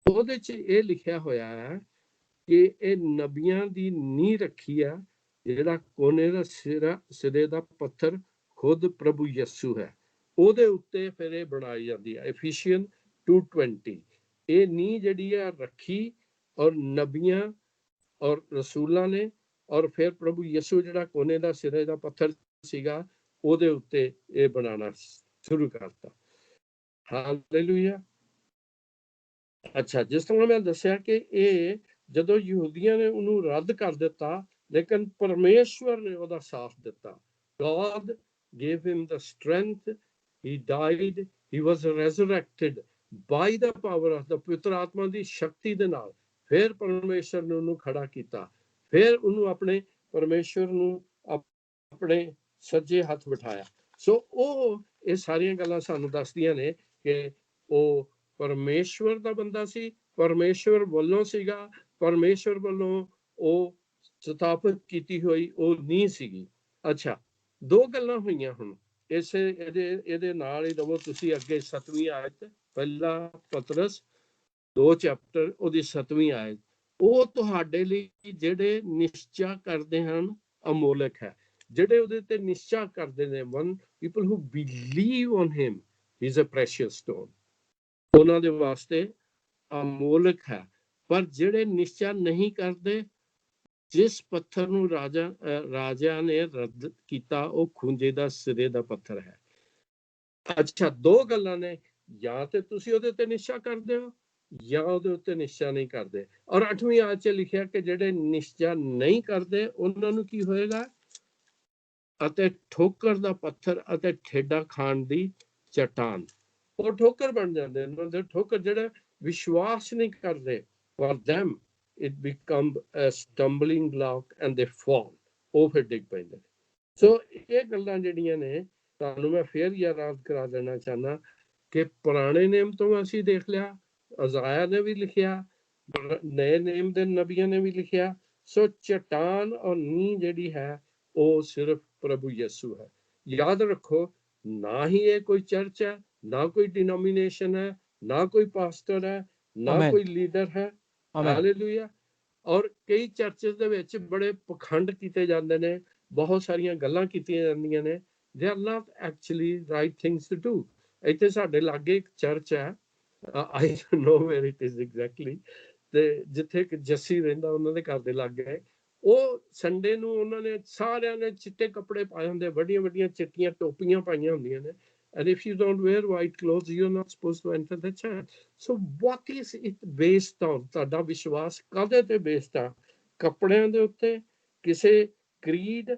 ਉਹਦੇ ਚ ਇਹ ਲਿਖਿਆ ਹੋਇਆ ਹੈ ਕਿ ਇਹ ਨਬੀਆਂ ਦੀ ਨੀਂਹ ਰੱਖੀ ਆ, ਜਿਹੜਾ ਕੋਨੇ ਦਾ ਸਿਰੇ ਦਾ ਪੱਥਰ ਖੁਦ ਪ੍ਰਭੂ ਯਿਸੂ ਹੈ, ਉਹਦੇ ਉੱਤੇ ਫਿਰ ਇਹ ਬਣਾਈ ਜਾਂਦੀ ਹੈ। ਐਫੀਸੀਅਨ 2:20 ਇਹ ਨੀਂਹ ਜਿਹੜੀ ਆ ਰੱਖੀ, ਔਰ ਨਬੀਆਂ ਔਰ ਰਸੂਲਾਂ ਨੇ, ਔਰ ਫਿਰ ਪ੍ਰਭੂ ਯਿਸੂ ਜਿਹੜਾ ਕੋਨੇ ਦਾ ਸਿਰੇ ਦਾ ਪੱਥਰ ਸੀਗਾ, ਉਹਦੇ ਉੱਤੇ ਇਹ ਬਣਾਉਣਾ ਸ਼ੁਰੂ ਕਰਤਾ। ਹਾਲੇਲੂਇਆ। ਅੱਛਾ, ਜਿਸ ਤਰ੍ਹਾਂ ਮੈਂ ਦੱਸਿਆ ਕਿ ਇਹ ਜਦੋਂ ਯਹੂਦੀਆਂ ਨੇ ਉਹਨੂੰ ਰੱਦ ਕਰ ਦਿੱਤਾ, ਲੇਕਿਨ ਪਰਮੇਸ਼ਵਰ ਨੇ ਉਹਦਾ ਸਾਥ ਦਿੱਤਾ। God gave him the strength, he died, he was resurrected by the power of the ਪਵਿੱਤਰ ਆਤਮਾ ਦੀ ਸ਼ਕਤੀ ਦੇ ਨਾਲ। ਫਿਰ ਪਰਮੇਸ਼ਵਰ ਨੇ ਉਹਨੂੰ ਖੜਾ ਕੀਤਾ, ਫਿਰ ਉਹਨੂੰ ਆਪਣੇ ਪਰਮੇਸ਼ਵਰ ਨੂੰ ਆਪਣੇ ਸੱਜੇ ਹੱਥ ਬਿਠਾਇਆ। ਸੋ ਉਹ ਇਹ ਸਾਰੀਆਂ ਗੱਲਾਂ ਸਾਨੂੰ ਦੱਸਦੀਆਂ ਨੇ ਕਿ ਉਹ ਪਰਮੇਸ਼ਵਰ ਦਾ ਬੰਦਾ ਸੀ, ਪਰਮੇਸ਼ਵਰ ਵੱਲੋਂ ਸੀਗਾ, ਪਰਮੇਸ਼ਵਰ ਵੱਲੋਂ ਉਹ ਸਥਾਪਿਤ ਕੀਤੀ ਹੋਈ ਉਹ ਨਹੀਂ ਸੀਗੀ। ਅੱਛਾ, 2 ਗੱਲਾਂ ਹੋਈਆਂ ਹੁਣ ਇਹਦੇ ਨਾਲ ਹੀ ਰਵੋ ਤੁਸੀਂ ਅੱਗੇ। 7ਵੀਂ ਆਇਤ, ਪਹਿਲਾ ਪਤਰਸ 2 ਚੈਪਟਰ ਉਹਦੀ 7ਵੀਂ ਆਇਤ। ਉਹ ਤੁਹਾਡੇ ਲਈ ਜਿਹੜੇ ਨਿਸ਼ਚਾ ਕਰਦੇ ਹਨ ਅਮੋਲਕ ਹੈ। ਜਿਹੜੇ ਉਹਦੇ ਤੇ ਨਿਸ਼ਚਾ ਕਰਦੇ ਨੇ, one people who believe on him, he is a precious stone, ਉਹਨਾਂ ਦੇ ਵਾਸਤੇ ਅਮੋਲਕ ਹੈ। ਪਰ ਜਿਹੜੇ ਨਿਸ਼ਚਾ ਨਹੀਂ ਕਰਦੇ, ਜਿਸ ਪੱਥਰ ਨੂੰ ਰਾਜਾ ਨੇ ਰੱਦ ਕੀਤਾ, ਉਹ ਖੂੰਜੇ ਦਾ ਸਿਰੇ ਦਾ ਪੱਥਰ ਹੈ। ਅੱਛਾ, 2 ਗੱਲਾਂ ਨੇ, ਜਾਂ ਤੇ ਤੁਸੀਂ ਉਹਦੇ ਤੇ ਨਿਸ਼ਚਾ ਕਰਦੇ ਹੋ ਜਾਂ ਉਹਦੇ ਉੱਤੇ ਨਿਸ਼ਚਾ ਨਹੀਂ ਕਰਦੇ। ਔਰ 8ਵੀਂ ਆਇਤ 'ਚ ਲਿਖਿਆ ਕਿ ਜਿਹੜੇ ਨਿਸ਼ਚਾ ਨਹੀਂ ਕਰਦੇ ਉਹਨਾਂ ਨੂੰ ਕੀ ਹੋਏਗਾ? ਅਤੇ ਠੋਕਰ ਦਾ ਪੱਥਰ ਅਤੇ ਠੇਡਾ ਖਾਣ ਦੀ ਚਟਾਨ, ਉਹ ਠੋਕਰ ਬਣ ਜਾਂਦੇ ਨੇ। ਠੋਕਰ ਜਿਹੜੇ ਵਿਸ਼ਵਾਸ ਨਹੀਂ ਕਰਦੇ, for them it become a stumbling block and they fall, ਉਹ ਫਿਰ ਡਿੱਗ ਪੈਂਦੇ ਨੇ। ਸੋ ਇਹ ਗੱਲਾਂ ਜਿਹੜੀਆਂ ਨੇ ਤੁਹਾਨੂੰ ਮੈਂ ਫੇਰ ਯਾਦ ਕਰਾ ਦੇਣਾ ਚਾਹੁੰਦਾ ਕਿ ਪੁਰਾਣੇ ਨੇਮ ਤੋਂ ਅਸੀਂ ਦੇਖ ਲਿਆ, ਅਜ਼ਾਇਆ ਨੇ ਵੀ ਲਿਖਿਆ, ਨਏ ਨੇਮ ਦੇ ਨਬੀਆਂ ਨੇ ਵੀ ਲਿਖਿਆ। ਸੋ ਚਟਾਨ ਔਰ ਨੀਂਹ ਜਿਹੜੀ ਹੈ ਉਹ ਸਿਰਫ ਪ੍ਰਭੂ ਯਿਸੂ ਹੈ। ਯਾਦ ਰੱਖੋ, ਨਾ ਹੀ ਇਹ ਕੋਈ ਚਰਚ ਹੈ, ਨਾ ਕੋਈ ਡਿਨੋਮੀਨੇਸ਼ਨ ਹੈ, ਨਾ ਕੋਈ ਪਾਸਟਰ ਹੈ, ਨਾ ਕੋਈ ਲੀਡਰ ਹੈ। ਹਾਲੇਲੂਇਆ। ਔਰ ਕਈ ਚਰਚਸ ਦੇ ਵਿੱਚ ਬੜੇ ਪਖੰਡ ਕੀਤੇ ਜਾਂਦੇ ਨੇ, ਬਹੁਤ ਸਾਰੀਆਂ ਗੱਲਾਂ ਕੀਤੀਆਂ ਜਾਂਦੀਆਂ ਨੇ। they are not actually right things to do. ਇੱਥੇ ਸਾਡੇ ਲਾਗੇ ਇੱਕ ਚਰਚ ਹੈ, I don't know where it is exactly, ਤੇ ਜਿੱਥੇ ਇੱਕ ਜੱਸੀ ਰਹਿੰਦਾ ਉਹਨਾਂ ਦੇ ਘਰ ਦੇ ਲਾਗੇ, ਉਹ ਸੰਡੇ ਨੂੰ ਉਹਨਾਂ ਨੇ ਸਾਰਿਆਂ ਨੇ ਚਿੱਟੇ ਕੱਪੜੇ ਪਾਏ ਹੁੰਦੇ, ਵੱਡੀਆਂ ਵੱਡੀਆਂ ਚਿੱਟੀਆਂ ਟੋਪੀਆਂ ਪਾਈਆਂ ਹੁੰਦੀਆਂ ਨੇ। And if you don't wear white clothes, you're not supposed to enter the church. So what is it based on? ਤੁਹਾਡਾ ਵਿਸ਼ਵਾਸ ਕਾਹਦੇ ਤੇ ਬੇਸਡ ਆ? ਕੱਪੜਿਆਂ ਦੇ ਉੱਤੇ, ਕਿਸੇ creed,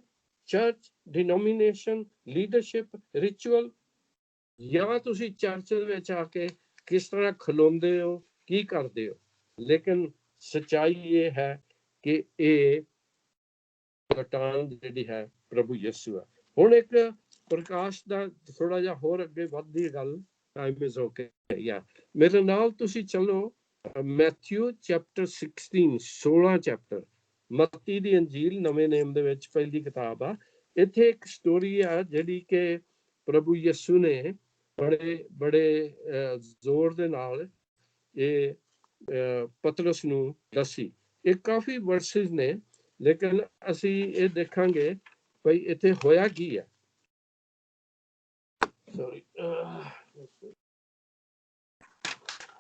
church, denomination, leadership, ritual, ਜਾਂ ਤੁਸੀਂ ਚਰਚ ਦੇ ਵਿੱਚ ਆ ਕੇ ਕਿਸ ਤਰ੍ਹਾਂ ਖਲੋਂਦੇ ਹੋ, ਕੀ ਕਰਦੇ ਹੋ? ਲੇਕਿਨ ਸੱਚਾਈ ਇਹ ਹੈ ਕਿ ਇਹ ਚਟਾਨ ਜਿਹੜੀ ਹੈ ਪ੍ਰਭੂ ਯਿਸੂ ਹੈ। ਹੁਣ ਇੱਕ ਪ੍ਰਕਾਸ਼ ਦਾ ਥੋੜਾ ਜਿਹਾ ਹੋਰ ਅੱਗੇ ਵੱਧਦੀ ਗੱਲ, ਟਾਈਮ ਇਜ਼ ਓਕੇ ਯਾ, ਮੇਰੇ ਨਾਲ ਤੁਸੀਂ ਚਲੋ ਮੈਥਿਊ ਚੈਪਟਰ 16 ਚੈਪਟਰ, ਮੱਤੀ ਦੀ ਅੰਜੀਲ ਨਵੇਂ ਨੇਮ ਦੇ ਵਿੱਚ ਪਹਿਲੀ ਕਿਤਾਬ ਆ। ਇੱਥੇ ਇੱਕ ਸਟੋਰੀ ਆ ਜਿਹੜੀ ਕਿ ਪ੍ਰਭੂ ਯਿਸੂ ਨੇ ਬੜੇ ਜ਼ੋਰ ਦੇ ਨਾਲ ਇਹ ਪਤਰਸ ਨੂੰ ਦੱਸੀ। ਇਹ ਕਾਫੀ ਵਰਸਿਸ ਨੇ, ਲੇਕਿਨ ਅਸੀਂ ਇਹ ਦੇਖਾਂਗੇ ਭਈ ਇੱਥੇ ਹੋਇਆ ਕੀ ਹੈ। Sorry,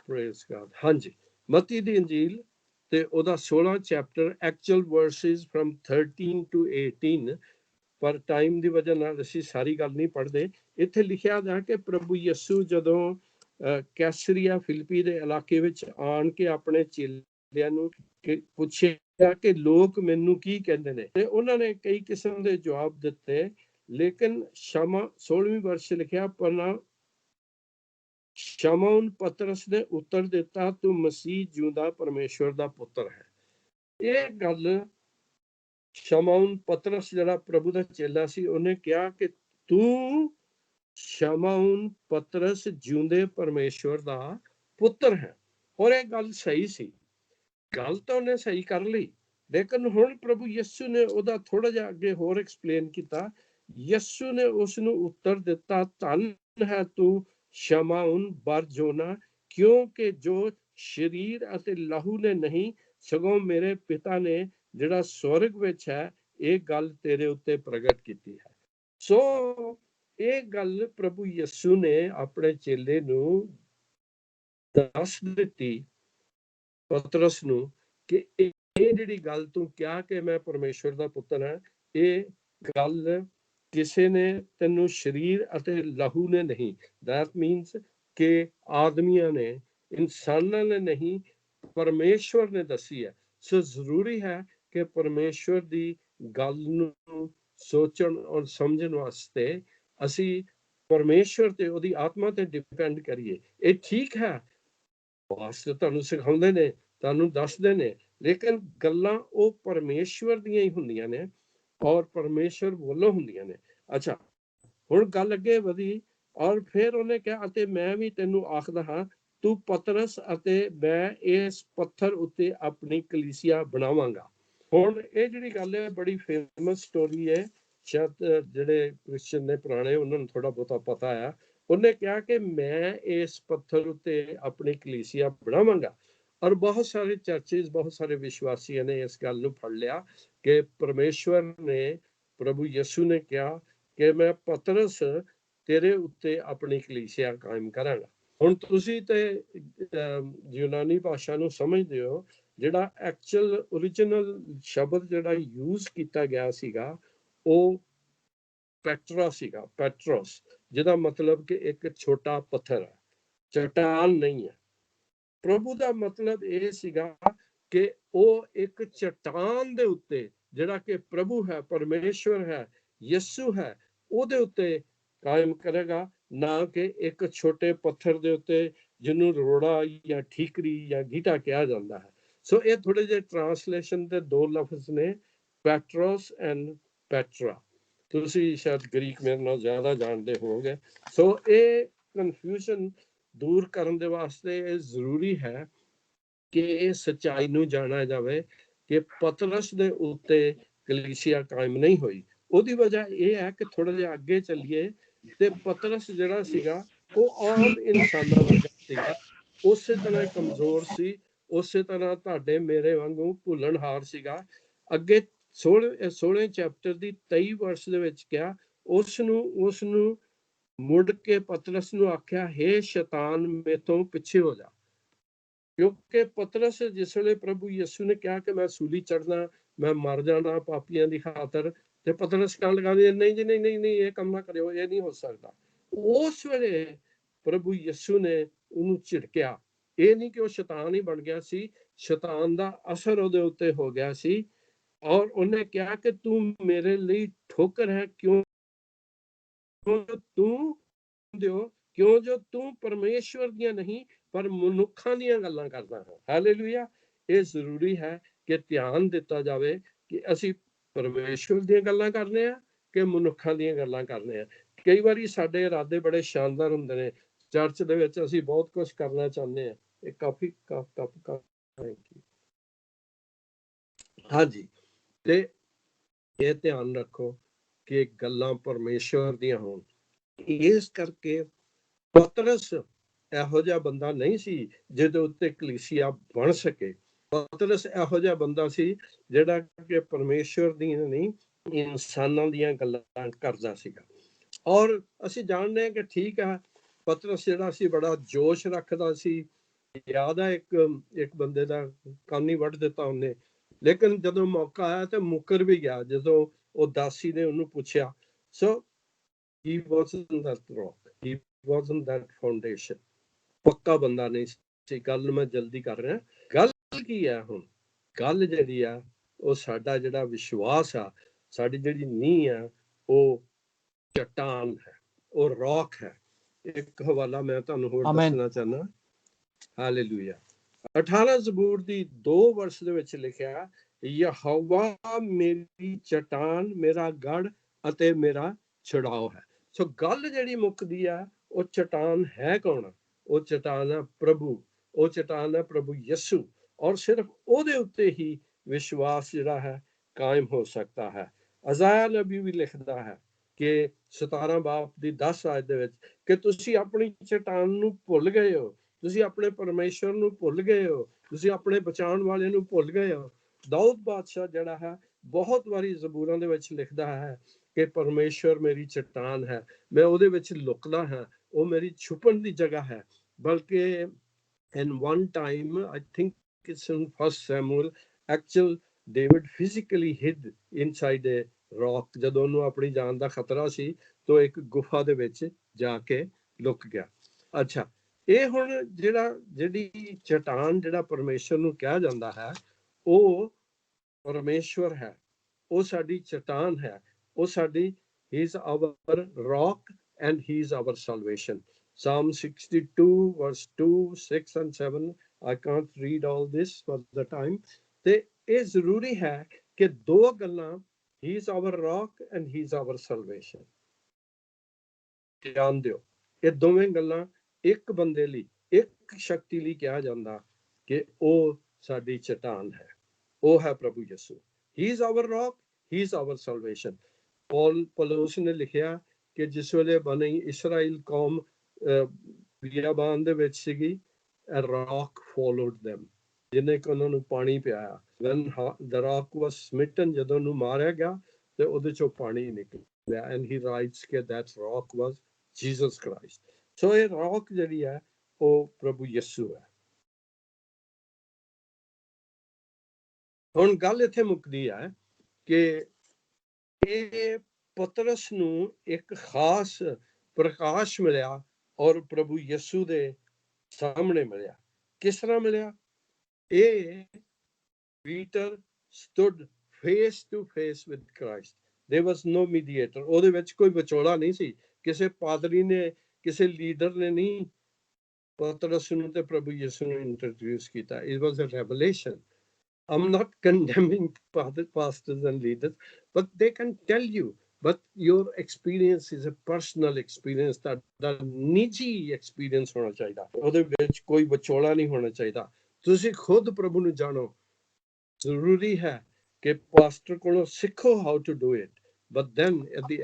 praise God. ਹਾਂਜੀ, ਮੱਤੀ ਦੀ ਅੰਜੀਲ ਤੇ ਉਹਦਾ 16 chapter, actual verses from 13 to 18, ਪਰ ਟਾਈਮ ਦੀ ਵਜ੍ਹਾ ਨਾਲ ਅਸੀਂ ਸਾਰੀ ਗੱਲ ਨਹੀਂ ਪੜ੍ਹਦੇ। ਇੱਥੇ ਲਿਖਿਆ ਹੈ ਕਿ ਪ੍ਰਭੂ ਯਿਸੂ ਜਦੋਂ ਕੈਸਰੀਆ ਫਿਲਿੱਪੀ ਦੇ ਇਲਾਕੇ ਵਿੱਚ ਆਣ ਕੇ ਆਪਣੇ ਚੇਲਿਆਂ ਨੂੰ ਪੁੱਛਿਆ ਕਿ ਲੋਕ ਮੈਨੂੰ ਕੀ ਕਹਿੰਦੇ ਨੇ, ਤੇ ਉਹਨਾਂ ਨੇ ਕਈ ਕਿਸਮ ਦੇ ਜਵਾਬ ਦਿੱਤੇ। ਲੇਕਿਨ 16ਵੀਂ ਵਰਸ ਲਿਖਿਆ, ਪਰ ਸ਼ਮੌਨ ਪਤਰਸ ਨੇ ਉੱਤਰ ਦਿੱਤਾ, ਤੂੰ ਮਸੀਹ ਜਿਉਂਦਾ ਪਰਮੇਸ਼ਵਰ ਦਾ ਪੁੱਤਰ ਹੈ। ਇਹ ਗੱਲ ਸ਼ਮੌਨ ਪਤਰਸ ਜਿਹੜਾ ਪ੍ਰਭੂ ਦਾ ਚੇਲਾ ਸੀ, ਉਹਨੇ ਕਿਹਾ ਕਿ ਤੂੰ ਸ਼ਮੌਨ ਪਤਰਸ ਜਿਉਂਦੇ ਪਰਮੇਸ਼ਵਰ ਦਾ ਪੁੱਤਰ ਹੈ। ਔਰ ਇਹ ਗੱਲ ਸਹੀ ਸੀ, ਗੱਲ ਤਾਂ ਉਹਨੇ ਸਹੀ ਕਰ ਲਈ, ਲੇਕਿਨ ਹੁਣ ਪ੍ਰਭੂ ਯਿਸੂ ਨੇ ਉਹਦਾ ਥੋੜਾ ਜਿਹਾ ਅੱਗੇ ਹੋਰ ਐਕਸਪਲੇਨ ਕੀਤਾ। ਯਿਸੂ ਨੇ ਉਸ ਨੂੰ ਉੱਤਰ ਦਿੱਤਾ, ਧੰਨ ਹੈ ਤੂੰ ਸ਼ਮੌਨ ਬਰ-ਜੋਨਾ, ਕਿਉਂਕਿ ਜੋ ਸਰੀਰ ਅਤੇ ਲਹੂ ਨੇ ਨਹੀਂ, ਸਗੋਂ ਮੇਰੇ ਪਿਤਾ ਨੇ ਜਿਹੜਾ ਸਵਰਗ ਵਿੱਚ ਹੈ, ਇਹ ਗੱਲ ਤੇਰੇ ਉੱਤੇ ਪ੍ਰਗਟ ਕੀਤੀ ਹੈ। ਸੋ ਇਹ ਗੱਲ ਪ੍ਰਭੂ ਯਿਸੂ ਨੇ ਆਪਣੇ ਚੇਲੇ ਨੂੰ ਦੱਸ ਦਿੱਤੀ, ਪਤਰਸ ਨੂੰ, ਕਿ ਇਹ ਜਿਹੜੀ ਗੱਲ ਤੂੰ ਕਿਹਾ ਕਿ ਮੈਂ ਪਰਮੇਸ਼ਵਰ ਦਾ ਪੁੱਤਰ ਹਾਂ, ਇਹ ਗੱਲ ਕਿਸੇ ਨੇ ਤੈਨੂੰ ਸਰੀਰ ਅਤੇ ਲਹੂ ਨੇ ਨਹੀਂ, that means ਕਿ ਆਦਮੀਆਂ ਨੇ, ਇਨਸਾਨਾਂ ਨੇ ਨਹੀਂ, ਪਰਮੇਸ਼ਵਰ ਨੇ ਦੱਸੀ ਹੈ। ਸੋ ਜ਼ਰੂਰੀ ਹੈ ਕਿ ਪਰਮੇਸ਼ਵਰ ਦੀ ਗੱਲ ਨੂੰ ਸੋਚਣ ਔਰ ਸਮਝਣ ਵਾਸਤੇ ਅਸੀਂ ਪਰਮੇਸ਼ਵਰ ਤੇ ਉਹਦੀ ਆਤਮਾ ਤੇ ਡਿਪੈਂਡ ਕਰੀਏ। ਇਹ ਠੀਕ ਹੈ, ਵਾਸਤੇ ਤੁਹਾਨੂੰ ਸਿਖਾਉਂਦੇ ਨੇ, ਤੁਹਾਨੂੰ ਦੱਸਦੇ ਨੇ, ਲੇਕਿਨ ਗੱਲਾਂ ਉਹ ਪਰਮੇਸ਼ਵਰ ਦੀਆਂ ਹੀ ਹੁੰਦੀਆਂ ਨੇ ਔਰ ਪਰਮੇਸ਼ਵਰ ਵੱਲੋਂ ਹੁੰਦੀਆਂ ਨੇ। ਅੱਛਾ, ਹੁਣ ਗੱਲ ਅੱਗੇ ਵਧੀ ਔਰ ਫਿਰ ਉਹਨੇ ਕਿਹਾ, ਅਤੇ ਮੈਂ ਵੀ ਤੈਨੂੰ ਆਖਦਾ ਹਾਂ, ਤੂੰ ਪਤਰਸ ਅਤੇ ਮੈਂ ਇਸ ਪੱਥਰ ਉੱਤੇ ਆਪਣੀ ਕਲੀਸਿਆ ਬਣਾਵਾਂਗਾ। ਹੁਣ ਇਹ ਜਿਹੜੀ ਗੱਲ ਹੈ ਬੜੀ ਫੇਮਸ ਸਟੋਰੀ ਹੈ, ਸ਼ਾਇਦ ਜਿਹੜੇ ਕ੍ਰਿਸਚਨ ਨੇ ਪੁਰਾਣੇ ਉਹਨਾਂ ਨੂੰ ਥੋੜਾ ਬਹੁਤਾ ਪਤਾ ਆ। ਉਹਨੇ ਕਿਹਾ ਕਿ ਮੈਂ ਇਸ ਪੱਥਰ ਉੱਤੇ ਆਪਣੀ ਕਲੀਸਿਆ ਬਣਾਵਾਂਗਾ, ਔਰ ਬਹੁਤ ਸਾਰੇ ਚਰਚਿਸ, ਬਹੁਤ ਸਾਰੇ ਵਿਸ਼ਵਾਸੀਆਂ ਨੇ ਇਸ ਗੱਲ ਨੂੰ ਫੜ ਲਿਆ ਕਿ ਪਰਮੇਸ਼ਵਰ ਨੇ, ਪ੍ਰਭੂ ਯਿਸੂ ਨੇ ਕਿਹਾ ਕਿ ਮੈਂ ਪਤਰਸ ਤੇਰੇ ਉੱਤੇ ਆਪਣੀ ਕਲੀਸਿਆ ਕਾਇਮ ਕਰਾਂਗਾ। ਹੁਣ ਤੁਸੀਂ ਤੇ ਯੂਨਾਨੀ ਭਾਸ਼ਾ ਨੂੰ ਸਮਝਦੇ ਹੋ, ਜਿਹੜਾ ਐਕਚੁਅਲ ਓਰੀਜਨਲ ਸ਼ਬਦ ਜਿਹੜਾ ਯੂਜ਼ ਕੀਤਾ ਗਿਆ ਸੀਗਾ ਉਹ ਪੈਟਰਾ ਸੀਗਾ, ਪੈਟਰੋਸ, ਜਿਹਦਾ ਮਤਲਬ ਕਿ ਇੱਕ ਛੋਟਾ ਪੱਥਰ ਹੈ, ਚਟਾਨ ਨਹੀਂ ਹੈ। ਪ੍ਰਭੂ ਦਾ ਮਤਲਬ ਇਹ ਸੀਗਾ ਕਿ ਉਹ ਇੱਕ ਚਟਾਨ ਦੇ ਉੱਤੇ, ਜਿਹੜਾ ਕਿ ਪ੍ਰਭੂ ਹੈ, ਪਰਮੇਸ਼ਵਰ ਹੈ, ਯਿਸੂ ਹੈ, ਉਹਦੇ ਉੱਤੇ ਕਾਇਮ ਕਰੇਗਾ, ਨਾ ਕਿ ਇੱਕ ਛੋਟੇ ਪੱਥਰ ਦੇ ਉੱਤੇ ਜਿਹਨੂੰ ਰੋੜਾ ਜਾਂ ਠੀਕਰੀ ਜਾਂ ਗੀਟਾ ਕਿਹਾ ਜਾਂਦਾ ਹੈ। ਸੋ ਇਹ ਥੋੜੇ ਜਿਹੇ ਟ੍ਰਾਂਸਲੇਸ਼ਨ ਦੇ ਦੋ ਲਫ਼ਜ਼ ਨੇ, ਪੈਟਰੋਸ ਐਂਡ ਪੈਟਰਾ। ਤੁਸੀਂ ਸ਼ਾਇਦ ਗ੍ਰੀਕ ਮੇਰੇ ਨਾਲ ਜ਼ਿਆਦਾ ਜਾਣਦੇ ਹੋਵੋਗੇ। ਸੋ ਇਹ ਕਨਫਿਊਜ਼ਨ ਦੂਰ ਕਰਨ ਦੇ ਵਾਸਤੇ ਇਹ ਜ਼ਰੂਰੀ ਹੈ ਕਿ ਇਹ ਸੱਚਾਈ ਨੂੰ ਜਾਣਿਆ ਜਾਵੇ ਕਿ ਪਤਰਸ ਦੇ ਉੱਤੇ ਕਲੀਸਿਆ ਕਾਇਮ ਨਹੀਂ ਹੋਈ। ਉਹਦੀ ਵਜ੍ਹਾ ਇਹ ਹੈ ਕਿ ਥੋੜਾ ਜਿਹਾ ਅੱਗੇ ਚੱਲੀਏ ਤੇ ਪਤਰਸ ਜਿਹੜਾ ਸੀਗਾ ਉਹ ਆਮ ਇਨਸਾਨਾਂ ਵਰਗਾ ਸੀਗਾ, ਉਸੇ ਤਰ੍ਹਾਂ ਕਮਜ਼ੋਰ ਸੀ, ਉਸੇ ਤਰ੍ਹਾਂ ਤੁਹਾਡੇ ਮੇਰੇ ਵਾਂਗੂ ਭੁੱਲਣਹਾਰ ਸੀਗਾ। ਅੱਗੇ 16 ਚੈਪਟਰ ਦੀ 23 ਵਰਸ ਦੇ ਵਿੱਚ ਕਿਹਾ, ਉਸ ਨੂੰ ਮੁੜ ਕੇ ਪਤਰਸ ਨੂੰ ਆਖਿਆ, ਹੇ ਸ਼ੈਤਾਨ ਮੇਥੋਂ ਪਿੱਛੇ ਹੋ ਜਾ। ਕਿਉਂਕਿ ਪਤਰਸ ਜਿਸ ਵੇਲੇ ਪ੍ਰਭੂ ਯਿਸੂ ਨੇ ਕਿਹਾ ਕਿ ਮੈਂ ਸੂਲੀ ਚੜਨਾ, ਮੈਂ ਮਰ ਜਾਣਾ ਪਾਪੀਆਂ ਦੀ ਖਾਤਰ, ਤੇ ਪਤਰਸ ਕਹਿਣ ਲੱਗਾ, ਨਹੀਂ ਜੀ, ਨਹੀਂ, ਇਹ ਕੰਮ ਨਾ ਕਰਿਓ, ਇਹ ਨਹੀਂ ਹੋ ਸਕਦਾ। ਉਸ ਵੇਲੇ ਪ੍ਰਭੂ ਯਿਸੂ ਨੇ ਉਹਨੂੰ ਝਿੜਕਿਆ। ਇਹ ਨਹੀਂ ਕਿ ਉਹ ਸ਼ੈਤਾਨ ਹੀ ਬਣ ਗਿਆ ਸੀ, ਸ਼ੈਤਾਨ ਦਾ ਅਸਰ ਉਹਦੇ ਉੱਤੇ ਹੋ ਗਿਆ ਸੀ, ਔਰ ਉਹਨੇ ਕਿਹਾ ਕਿ ਤੂੰ ਮੇਰੇ ਲਈ ਠੋਕਰ ਹੈ, ਕਿਉਂ ਜੋ ਤੂੰ ਪਰਮੇਸ਼ਵਰ ਦੀਆਂ ਨਹੀਂ ਪਰ ਮਨੁੱਖਾਂ ਦੀਆਂ ਗੱਲਾਂ ਕਰਦਾ ਹੈ। ਹਾਲੇਲੂਇਆ। ਇਹ ਜ਼ਰੂਰੀ ਹੈ ਕਿ ਧਿਆਨ ਦਿੱਤਾ ਜਾਵੇ ਕਿ ਅਸੀਂ ਪਰਮੇਸ਼ਵਰ ਦੀਆਂ ਗੱਲਾਂ ਕਰਨੇ ਆ ਕਿ ਮਨੁੱਖਾਂ ਦੀਆਂ ਗੱਲਾਂ ਕਰਨੇ ਆ। ਕਈ ਵਾਰੀ ਸਾਡੇ ਇਰਾਦੇ ਬੜੇ ਸ਼ਾਨਦਾਰ ਹੁੰਦੇ ਨੇ, ਚਰਚ ਦੇ ਵਿੱਚ ਅਸੀਂ ਬਹੁਤ ਕੁਝ ਕਰਨਾ ਚਾਹੁੰਦੇ ਆ। ਇਹ ਕਾਫੀ ਹਾਂਜੀ, ਤੇ ਇਹ ਧਿਆਨ ਰੱਖੋ ਕਿ ਗੱਲਾਂ ਪਰਮੇਸ਼ਵਰ ਦੀਆਂ ਹੋਣ। ਇਸ ਕਰਕੇ ਪਤਰਸ ਇਹੋ ਜਿਹਾ ਬੰਦਾ ਨਹੀਂ ਸੀ ਜਿਹਦੇ ਉੱਤੇ ਕਲੀਸਿਆ ਬਣ ਸਕੇ। ਪਤਰਸ ਇਹੋ ਜਿਹਾ ਬੰਦਾ ਸੀ ਜਿਹੜਾ ਕਿ ਪਰਮੇਸ਼ਵਰ ਦੀਆਂ ਨਹੀਂ, ਇਨਸਾਨਾਂ ਦੀਆਂ ਗੱਲਾਂ ਕਰਦਾ ਸੀਗਾ। ਔਰ ਅਸੀਂ ਜਾਣਦੇ ਹਾਂ ਕਿ ਠੀਕ ਹੈ, ਪਤਰਸ ਜਿਹੜਾ ਸੀ ਬੜਾ ਜੋਸ਼ ਰੱਖਦਾ ਸੀ। ਯਾਦ ਹੈ ਇੱਕ ਬੰਦੇ ਦਾ ਕੰਨ ਹੀ ਵੱਢ ਦਿੱਤਾ ਉਹਨੇ, ਲੇਕਿਨ ਜਦੋਂ ਮੌਕਾ ਆਇਆ ਤੇ ਮੁੱਕਰ ਵੀ ਗਿਆ ਜਦੋਂ ਉਹ ਦਾਸੀ ਨੇ ਉਹਨੂੰ ਪੁੱਛਿਆ। ਸੋ he wasn't that rock, he wasn't that foundation। ਪੱਕਾ ਬੰਦਾ ਨਹੀਂ ਸੀ। ਗੱਲ ਮੈਂ ਜਲਦੀ ਕਰ ਰਿਹਾ। ਗੱਲ ਕੀ ਹੈ ਹੁਣ? ਗੱਲ ਜਿਹੜੀ ਆ ਉਹ ਸਾਡਾ ਜਿਹੜਾ ਵਿਸ਼ਵਾਸ ਆ, ਸਾਡੀ ਜਿਹੜੀ ਨੀਂਹ ਆ, ਉਹ ਚਟਾਨ ਹੈ, ਉਹ ਰੌਕ ਹੈ। ਇੱਕ ਹਵਾਲਾ ਮੈਂ ਤੁਹਾਨੂੰ ਹੋਰ ਦੱਸਣਾ ਚਾਹੁੰਦਾ। ਹਾਲੇਲੂਇਆ। 18 ਜ਼ਬੂਰ ਦੀ 2 ਵਰਸ ਦੇ ਵਿੱਚ ਲਿਖਿਆ ਯਹੋਵਾ ਮੇਰੀ ਚਟਾਨ, ਮੇਰਾ ਗੜ ਅਤੇ ਮੇਰਾ ਛੁਡਾਓ ਹੈ। ਸੋ ਗੱਲ ਜਿਹੜੀ ਮੁੱਕਦੀ ਆ, ਉਹ ਚਟਾਨ ਹੈ ਕੌਣ? ਉਹ ਚਟਾਨ ਹੈ ਪ੍ਰਭੂ, ਉਹ ਚਟਾਨ ਹੈ ਪ੍ਰਭੂ ਯਿਸੂ। ਔਰ ਸਿਰਫ ਉਹਦੇ ਉੱਤੇ ਹੀ ਵਿਸ਼ਵਾਸ ਜਿਹੜਾ ਹੈ ਕਾਇਮ ਹੋ ਸਕਦਾ ਹੈ। ਅਜ਼ਾਇਆ ਨਬੀ ਵੀ ਲਿਖਦਾ ਹੈ ਕਿ 17 ਬਾਬ ਦੀ 10 ਆਇਤ ਦੇ ਵਿੱਚ ਕਿ ਤੁਸੀਂ ਆਪਣੀ ਚਟਾਨ ਨੂੰ ਭੁੱਲ ਗਏ ਹੋ, ਤੁਸੀਂ ਆਪਣੇ ਪਰਮੇਸ਼ਰ ਨੂੰ ਭੁੱਲ ਗਏ ਹੋ, ਤੁਸੀਂ ਆਪਣੇ ਬਚਾਉਣ ਵਾਲੇ ਨੂੰ ਭੁੱਲ ਗਏ ਹੋ। ਦਾਊਦ ਬਾਦਸ਼ਾਹ ਜਿਹੜਾ ਹੈ ਬਹੁਤ ਵਾਰੀ ਜ਼ਬੂਰਾਂ ਦੇ ਵਿੱਚ ਲਿਖਦਾ ਹੈ ਕਿ ਪਰਮੇਸ਼ਰ ਮੇਰੀ ਚਟਾਨ ਹੈ, ਮੈਂ ਉਹਦੇ ਵਿੱਚ ਲੁਕਦਾ ਹਾਂ, ਉਹ ਮੇਰੀ ਛੁਪਣ ਦੀ ਜਗ੍ਹਾ ਹੈ। ਬਲਕਿ in one time, I think it's in 1 Samuel, actual David physically hid inside a rock। ਜਦੋਂ ਉਹਨੂੰ ਆਪਣੀ ਜਾਨ ਦਾ ਖਤਰਾ ਸੀ ਤਾਂ ਇੱਕ ਗੁਫਾ ਦੇ ਵਿੱਚ ਜਾ ਕੇ ਲੁਕ ਗਿਆ। ਅੱਛਾ, ਇਹ ਹੁਣ ਜਿਹੜੀ ਚਟਾਨ ਜਿਹੜਾ ਪਰਮੇਸ਼ਰ ਨੂੰ ਕਿਹਾ ਜਾਂਦਾ ਹੈ, ਉਹ ਪਰਮੇਸ਼ਵਰ ਹੈ, ਉਹ ਸਾਡੀ ਚਟਾਨ ਹੈ, ਉਹ ਸਾਡੀ he is our rock and he is our salvation। Psalm 62 verse 2, 6 and 7, I can't read all this for the time। ਤੇ ਇਹ ਜ਼ਰੂਰੀ ਹੈ ਕਿ ਦੋ ਗੱਲਾਂ, he is our rock and he is our salvation, ਧਿਆਨ ਦਿਓ। ਇਹ ਦੋਵੇਂ ਗੱਲਾਂ ਇੱਕ ਬੰਦੇ ਲਈ, ਇੱਕ ਸ਼ਕਤੀ ਲਈ ਕਿਹਾ ਜਾਂਦਾ ਕਿ ਉਹ ਸਾਡੀ ਚਟਾਨ ਹੈ, ਉਹ ਹੈ ਪ੍ਰਭੂ ਯਿਸੂ। he is our rock, he is our salvation। ਪੌਲੁਸ ਨੇ ਲਿਖਿਆ ਕਿ ਜਿਸ ਵੇਲੇ ਬਣੀ ਇਸਰਾਇਲ ਕੌਮ ਬਿਆਬਾਨ ਦੇ ਵਿੱਚ ਸੀਗੀ, a rock followed them, ਜਿਹਨੇ ਕਿ ਉਹਨਾਂ ਨੂੰ ਪਾਣੀ ਪਿਆਇਆ। when the rock was smitten, ਜਦੋਂ ਉਹਨੂੰ ਮਾਰਿਆ ਗਿਆ ਤੇ ਉਹਦੇ ਚੋਂ ਪਾਣੀ ਨਿਕਲਿਆ। and he writes ਕਿ that rock was Jesus Christ। ਸੋ ਇਹ ਰੌਕ ਜਿਹੜੀ ਹੈ ਉਹ ਪ੍ਰਭੂ ਯਿਸੂ ਹੈ। ਹੁਣ ਗੱਲ ਇੱਥੇ ਮੁੱਕਦੀ ਹੈ ਕਿ ਇਹ ਪਤਰਸ ਨੂੰ ਇੱਕ ਖਾਸ ਪ੍ਰਕਾਸ਼ ਮਿਲਿਆ ਔਰ ਪ੍ਰਭੂ ਯਿਸੂ ਦੇ ਸਾਹਮਣੇ ਮਿਲਿਆ। ਕਿਸ ਤਰ੍ਹਾਂ ਮਿਲਿਆ? ਇਹ Peter stood face to face with Christ, there was no mediator। ਉਹਦੇ ਵਿੱਚ ਕੋਈ ਵਿਚੋਲਾ ਨਹੀਂ ਸੀ, ਕਿਸੇ ਪਾਦਰੀ ਨੇ, ਕਿਸੇ ਲੀਡਰ ਨੇ ਨਹੀਂ ਪਤਰਸ ਨੂੰ ਤੇ ਪ੍ਰਭੂ ਯਿਸੂ ਨੂੰ ਇੰਟਰੋਡਿਊਸ ਕੀਤਾ। it was a revelation। I'm not condemning pastors and leaders, but they can tell you, but your experience is a personal experience, that ਨਿੱਜੀ experience ਹੋਣਾ ਚਾਹੀਦਾ। ਉਹਦੇ ਵਿੱਚ ਕੋਈ ਵਿਚੋਲਾ ਨਹੀਂ ਹੋਣਾ ਚਾਹੀਦਾ। ਤੁਸੀਂ ਖੁਦ ਪ੍ਰਭੂ ਨੂੰ ਜਾਣੋ। ਜ਼ਰੂਰੀ ਹੈ ਕਿ ਪਾਸਟਰ ਕੋਲੋਂ ਸਿੱਖੋ how to do it, but then at the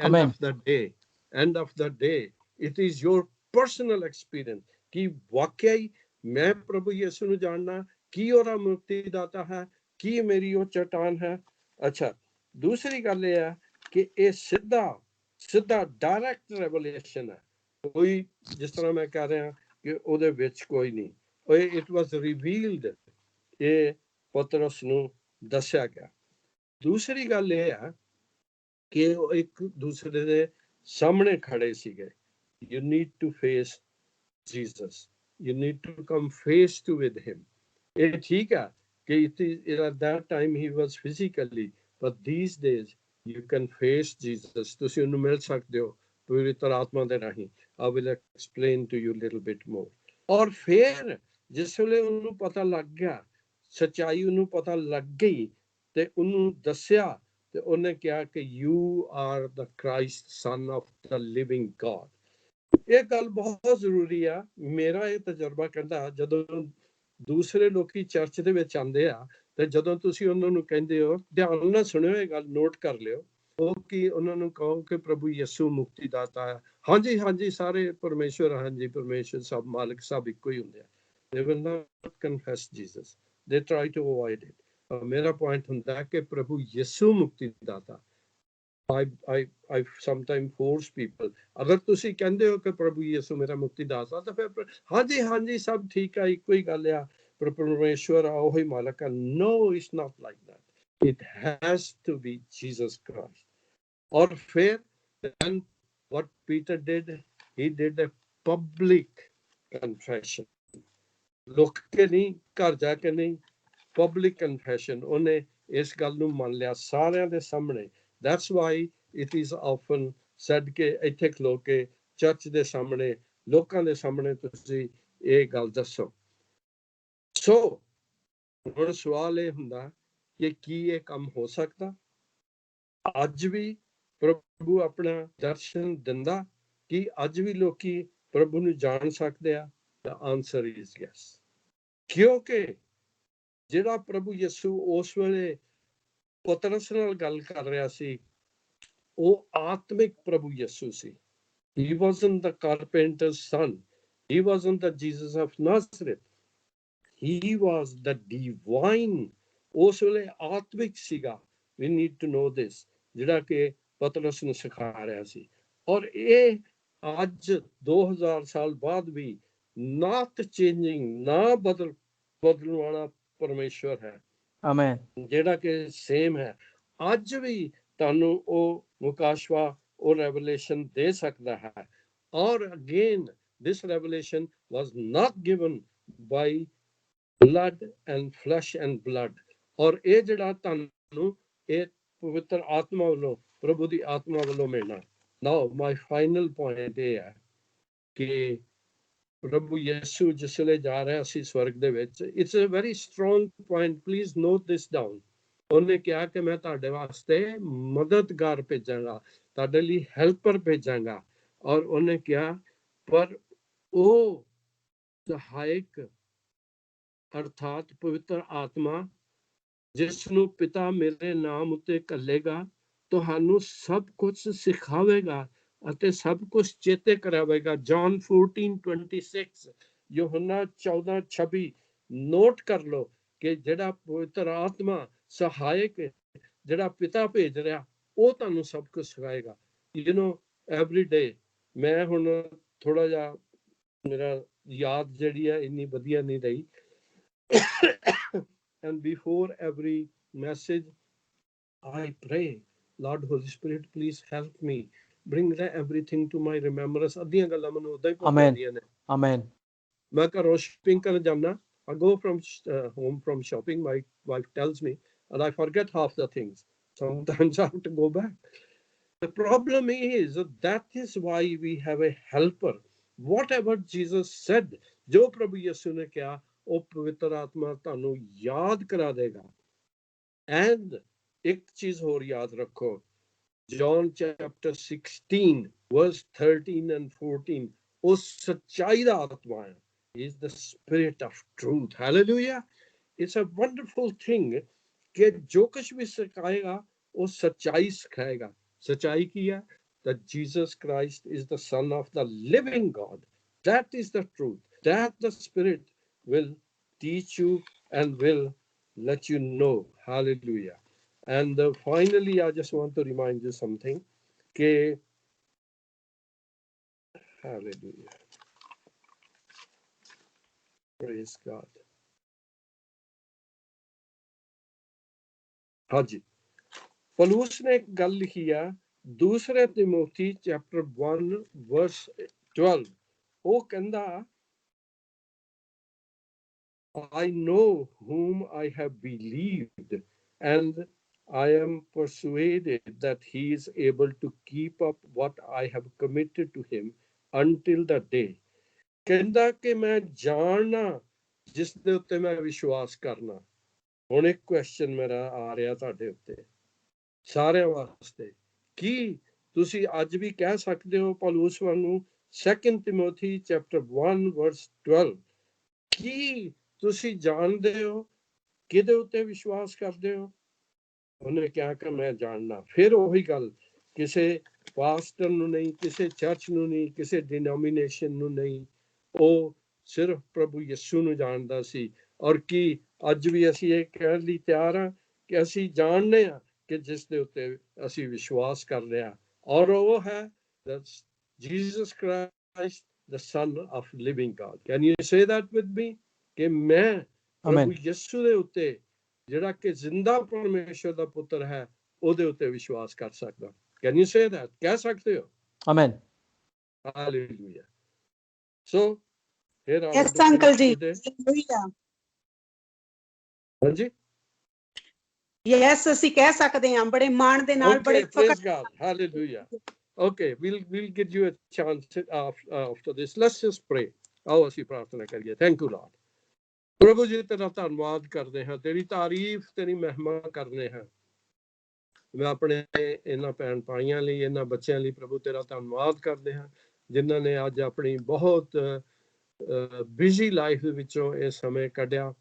end of the day, it is your personal experience ਕਿ ਵਾਕਿਆ ਹੀ ਮੈਂ ਪ੍ਰਭੂ ਯਿਸੂ ਨੂੰ ਜਾਣਨਾ, ਕੀ ਉਹਦਾ ਮੁਕਤੀ ਦਾਤਾ ਹੈ, ਕੀ ਮੇਰੀ ਉਹ ਚਟਾਨ ਹੈ। ਅੱਛਾ, ਦੂਸਰੀ ਗੱਲ ਇਹ ਹੈ ਕਿ ਇਹ ਸਿੱਧਾ ਡਾਇਰੈਕਟ ਰੈਵਲੇਸ਼ਨ ਹੈ। ਕੋਈ ਜਿਸ ਤਰ੍ਹਾਂ ਮੈਂ ਕਹਿ ਰਿਹਾ ਕਿ ਉਹਦੇ ਵਿੱਚ ਕੋਈ ਨਹੀਂ, ਇਟ ਵਾਸ ਰਿਵੀਲਡ, ਇਹ ਪਤਰਸ ਨੂੰ ਦੱਸਿਆ ਗਿਆ। ਦੂਸਰੀ ਗੱਲ ਇਹ ਹੈ ਕਿ ਉਹ ਇੱਕ ਦੂਸਰੇ ਦੇ ਸਾਹਮਣੇ ਖੜੇ ਸੀਗੇ। You need to face Jesus, you need to come face to with him। ਇਹ ਠੀਕ ਹੈ ਕਿ at that time he was physically, but these days you can face Jesus। ਤੁਸੀਂ ਉਹਨੂੰ ਮਿਲ ਸਕਦੇ ਹੋ ਪਵਿੱਤਰ ਆਤਮਾ ਦੇ ਰਾਹੀਂ। I will explain to you a little bit more। ਔਰ ਫਿਰ ਜਿਸ ਵੇਲੇ ਉਹਨੂੰ ਪਤਾ ਲੱਗ ਗਿਆ, ਸੱਚਾਈ ਉਹਨੂੰ ਪਤਾ ਲੱਗ ਗਈ ਤੇ ਉਹਨੂੰ ਦੱਸਿਆ, ਤੇ ਉਹਨੇ ਕਿਹਾ ਕਿ you are the Christ, son of the living God। ਇਹ ਗੱਲ ਬਹੁਤ ਜ਼ਰੂਰੀ ਆ। ਮੇਰਾ ਇਹ ਤਜਰਬਾ ਕਹਿੰਦਾ, ਜਦੋਂ ਦੂਸਰੇ ਲੋਕੀ ਚਰਚ ਦੇ ਵਿੱਚ ਆਉਂਦੇ ਆ ਤੇ ਜਦੋਂ ਤੁਸੀਂ ਉਹਨਾਂ ਨੂੰ ਕਹਿੰਦੇ ਹੋ, ਧਿਆਨ ਨਾਲ ਸੁਣਿਓ, ਇਹ ਗੱਲ ਨੋਟ ਕਰ ਲਿਓ, ਉਹ ਕੀ ਉਹਨਾਂ ਨੂੰ ਕਹੋ ਕਿ ਪ੍ਰਭੂ ਯਿਸੂ ਮੁਕਤੀ ਦਾਤਾ ਹੈ, ਹਾਂਜੀ ਸਾਰੇ ਪਰਮੇਸ਼ਵਰ, ਹਾਂਜੀ ਪਰਮੇਸ਼ਵਰ, ਸਭ ਮਾਲਕ ਸਭ ਇੱਕੋ ਹੀ ਹੁੰਦੇ ਆ। They will not confess Jesus, they try to avoid it। ਮੇਰਾ ਪੁਆਇੰਟ ਹੁੰਦਾ ਕਿ ਪ੍ਰਭੂ ਯਿਸੂ ਮੁਕਤੀ ਦਾਤਾ। I sometimes force people, ਅਗਰ ਤੁਸੀਂ ਕਹਿੰਦੇ ਹੋ ਕਿ ਪ੍ਰਭੂ ਯਿਸੂ ਮੇਰਾ ਮੁਕਤੀ ਦਾਤਾ, ਤਾਂ ਫਿਰ ਹਾਂਜੀ ਸਭ ਠੀਕ ਆ, ਇੱਕੋ ਹੀ ਗੱਲ ਆ, ਪਰ ਪਰਮੇਸ਼ਵਰ ਆ, ਉਹੀ ਮਾਲਕ ਆ। No, it's not like that। It has to be Jesus Christ। ਔਰ ਫਿਰ then what Peter did, he did a public confession। ਲੁਕ ਕੇ ਨਹੀਂ, ਘਰ ਜਾ ਕੇ ਨਹੀਂ, public confession। ਉਹਨੇ ਇਸ ਗੱਲ ਨੂੰ ਮੰਨ ਲਿਆ ਸਾਰਿਆਂ ਦੇ ਸਾਹਮਣੇ। That's why it is often said ਕਿ ਇੱਥੇ ਖਲੋ ਕੇ ਚਰਚ ਦੇ ਸਾਹਮਣੇ, ਲੋਕਾਂ ਦੇ ਸਾਹਮਣੇ ਤੁਸੀਂ ਇਹ ਗੱਲ ਦੱਸੋ। ਸੋ ਹੁਣ ਸਵਾਲ ਇਹ ਹੁੰਦਾ ਕਿ ਕੀ ਇਹ ਕੰਮ ਹੋ ਸਕਦਾ? ਅੱਜ ਵੀ ਪ੍ਰਭੂ ਆਪਣਾ ਦਰਸ਼ਨ ਦਿੰਦਾ ਕਿ ਅੱਜ ਵੀ ਲੋਕੀ ਪ੍ਰਭੂ ਨੂੰ ਜਾਣ ਸਕਦੇ ਆ? The answer is yes. ਕਿਉਂਕਿ ਜਿਹੜਾ ਪ੍ਰਭੂ ਯਿਸੂ ਉਸ ਵੇਲੇ ਪਤਰਸ ਨਾਲ ਗੱਲ ਕਰ ਰਿਹਾ ਸੀ, ਉਹ ਆਤਮਿਕ ਪ੍ਰਭੂ ਯਿਸੂ ਸੀ। He wasn't the carpenter's son. He wasn't the Jesus of Nazareth. He was the divine. ਉਸ ਵੇਲੇ ਆਤਮਿਕ ਸੀਗਾ। We need to know this, ਜਿਹੜਾ ਕਿ ਪਤਰਸ ਨੂੰ ਸਿਖਾ ਰਿਹਾ ਸੀ। ਔਰ ਇਹ ਅੱਜ 2000 ਸਾਲ ਬਾਅਦ ਵੀ not changing, ਨਾ ਬਦਲਣ ਵਾਲਾ ਪਰਮੇਸ਼ਵਰ ਹੈ। ਆਮੇਨ। ਜਿਹੜਾ ਕਿ ਸੇਮ ਹੈ। ਅੱਜ ਵੀ ਤੁਹਾਨੂੰ ਉਹ ਮੁਕਾਸ਼ਵਾ, ਉਹ revelation ਦੇ ਸਕਦਾ ਹੈ। ਔਰ again, this revelation was not given by blood and flesh and blood. ਔਰ ਇਹ ਜਿਹੜਾ ਤੁਹਾਨੂੰ ਇਹ ਪਵਿੱਤਰ ਆਤਮਾ ਵੱਲੋਂ, ਪ੍ਰਭੂ ਦੀ ਆਤਮਾ ਵੱਲੋਂ ਮਿਲਣਾ। Now my final point ਇਹ ਹੈ ਕਿ ਪ੍ਰਭੂ ਯਿਸੂ ਜਿਸ ਵੇਲੇ ਜਾ ਰਿਹਾ ਸੀ ਸਵਰਗ ਦੇ ਵਿੱਚ, it's a very strong point, please note this down. ਉਹਨੇ ਕਿਹਾ ਕਿ ਮੈਂ ਤੁਹਾਡੇ ਵਾਸਤੇ ਮਦਦਗਾਰ ਭੇਜਾਂਗਾ, ਤੁਹਾਡੇ ਲਈ ਹੈਲਪਰ ਭੇਜਾਂਗਾ। ਔਰ ਉਹਨੇ ਕਿਹਾ ਪਰ ਉਹ ਸਹਾਇਕ ਅਰਥਾਤ ਪਵਿੱਤਰ ਆਤਮਾ ਜਿਸ ਨੂੰ ਪਿਤਾ ਮੇਰੇ ਨਾਮ ਉੱਤੇ ਘੱਲੇਗਾ, ਤੁਹਾਨੂੰ ਸਭ ਕੁਝ ਸਿਖਾਵੇਗਾ ਅਤੇ ਸਭ ਕੁਝ ਚੇਤੇ ਕਰਾਵੇਗਾ। John 14:26, ਯੋਹੰਨਾ 14:26। ਨੋਟ ਕਰ ਲਓ ਕਿ ਜਿਹੜਾ ਪਵਿੱਤਰ ਆਤਮਾ ਸਹਾਇਕ ਜਿਹੜਾ ਪਿਤਾ ਭੇਜ ਰਿਹਾ, ਉਹ ਤੁਹਾਨੂੰ ਸਭ ਕੁਝ ਸਿਖਾਏਗਾ। You know, every day ਮੈਂ ਹੁਣ ਥੋੜਾ ਜਿਹਾ ਮੇਰਾ ਯਾਦ ਜਿਹੜੀ ਹੈ ਇੰਨੀ ਵਧੀਆ ਨਹੀਂ ਰਹੀ। And before every message, I pray, Lord Holy Spirit, please help me. Bring everything to my remembrance. ਅੱਧੀਆਂ ਗੱਲਾਂ ਮੈਨੂੰ ਉਦਾਂ ਹੀ ਭੁੱਲ ਜਾਂਦੀਆਂ ਨੇ। Amen. ਮੈਂ ਘਰੋਂ shopping ਕਰਨ ਜਾਂਦਾ। I go from home from shopping. My wife tells me, and I forget half the things. Sometimes I have to go back. The problem is that is why we have a helper. Whatever Jesus said, ਜੋ ਪ੍ਰਭੂ ਯਿਸੂ ਨੇ ਕਿਹਾ, ਉਹ ਪਵਿੱਤਰ ਆਤਮਾ ਤੁਹਾਨੂੰ ਯਾਦ ਕਰਾ ਦੇਗਾ। And ਇੱਕ ਚੀਜ਼ ਹੋਰ ਯਾਦ ਰੱਖੋ, John chapter 16 verse 13 and 14, ਉਹ ਸੱਚਾਈ ਦਾ ਆਤਮਾ ਹੈ। He is the spirit of truth. Hallelujah. It's a wonderful thing ਕਿ ਜੋ ਕੁਝ ਵੀ ਸਿਖਾਏਗਾ ਉਹ ਸੱਚਾਈ ਸਿਖਾਏਗਾ। ਸੱਚਾਈ ਕੀ ਹੈ? That Jesus Christ is the Son of the living God. That is the truth. That the Spirit will teach you and will let you know. Hallelujah. And finally, I just want to remind you something. Okay. Hallelujah. Praise God. ਹਾਂਜੀ, ਪੌਲੁਸ ਨੇ ਇੱਕ ਗੱਲ ਲਿਖੀ ਆ, 2 ਤਿਮੋਥੀ chapter 1 verse 12। ਉਹ ਕਹਿੰਦਾ, I know whom I have believed, and I am persuaded that he is able to keep up what I have committed to him until the day. ਕਹਿੰਦਾ ਕਿ ਮੈਂ ਜਾਣਨਾ ਜਿਸ ਦੇ ਉੱਤੇ ਮੈਂ ਵਿਸ਼ਵਾਸ ਕਰਨਾ। ਹੁਣ ਇੱਕ ਕੁਐਸਚਨ ਮੇਰਾ ਆ ਰਿਹਾ ਤੁਹਾਡੇ ਉੱਤੇ ਸਾਰਿਆਂ ਵਾਸਤੇ, ਕੀ ਤੁਸੀਂ ਅੱਜ ਵੀ ਕਹਿ ਸਕਦੇ ਹੋ ਪੌਲੁਸ ਵਾਂਗੂ 2 ਤਿਮੋਥੀ ਚੈਪਟਰ 1 verse 12, ਕੀ ਤੁਸੀਂ ਜਾਣਦੇ ਹੋ ਕਿਹਦੇ ਉੱਤੇ ਵਿਸ਼ਵਾਸ ਕਰਦੇ ਹੋ? ਉਹਨੇ ਕਿਹਾ ਕਿ ਮੈਂ ਜਾਣਨਾ। ਫਿਰ ਉਹੀ ਗੱਲ, ਕਿਸੇ ਪਾਸਟਰ ਨੂੰ ਨਹੀਂ, ਕਿਸੇ ਚਰਚ ਨੂੰ ਨਹੀਂ, ਕਿਸੇ ਡਿਨੋਮੀਨੇਸ਼ਨ ਨੂੰ ਨਹੀਂ, ਉਹ ਸਿਰਫ ਪ੍ਰਭੂ ਯਿਸੂ ਨੂੰ ਜਾਣਦਾ ਸੀ। ਔਰ ਕੀ ਅੱਜ ਵੀ ਅਸੀਂ ਇਹ ਕਹਿਣ ਲਈ ਤਿਆਰ ਹਾਂ ਕਿ ਅਸੀਂ ਜਾਣਦੇ ਹਾਂ ਕਿ ਜਿਸ ਦੇ ਉੱਤੇ ਅਸੀਂ ਵਿਸ਼ਵਾਸ ਕਰ ਰਹੇ ਹਾਂ, ਔਰ ਉਹ ਹੈ Jesus Christ, the Son of living God. Can you say that with me? ਕਿ ਮੈਂ ਪ੍ਰਭੂ ਯਿਸੂ ਦੇ ਉੱਤੇ ਜਿਹੜਾ ਕਿ ਜ਼ਿੰਦਾ ਪਰਮੇਸ਼ਰ ਦਾ ਪੁੱਤਰ ਹੈ, ਉਹਦੇ ਉੱਤੇ ਵਿਸ਼ਵਾਸ ਕਰ ਸਕਦਾ। Can you say that? ਕਹਿ ਸਕਦੇ ਹੋ? Amen. Hallelujah. So here are yes uncle ji. ਹਾਂਜੀ, yes ਅਸੀਂ ਕਹਿ ਸਕਦੇ ਹਾਂ ਬੜੇ ਮਾਣ ਦੇ ਨਾਲ, ਬੜੇ praise God. Hallelujah. Okay, we'll give you a chance after this. Let's just pray. ਆਓ ਅਸੀਂ ਪ੍ਰਾਰਥਨਾ ਕਰੀਏ। Thank you, Lord. ਪ੍ਰਭੂ ਜੀ ਤੇਰਾ ਧੰਨਵਾਦ ਕਰਦੇ ਹਾਂ, ਤੇਰੀ ਤਾਰੀਫ ਤੇਰੀ ਮਹਿਮਾ ਕਰਨੇ ਹਾਂ। ਮੈਂ ਆਪਣੇ ਇਹਨਾਂ ਭੈਣ ਭਾਈਆਂ ਲਈ, ਇਹਨਾਂ ਬੱਚਿਆਂ ਲਈ ਪ੍ਰਭੂ ਤੇਰਾ ਧੰਨਵਾਦ ਕਰਦੇ ਹਾਂ, ਜਿਨ੍ਹਾਂ ਨੇ ਅੱਜ ਆਪਣੀ ਬਹੁਤ ਬਿਜ਼ੀ ਲਾਈਫ ਦੇ ਵਿੱਚੋਂ ਇਹ ਸਮੇਂ ਕੱਢਿਆ।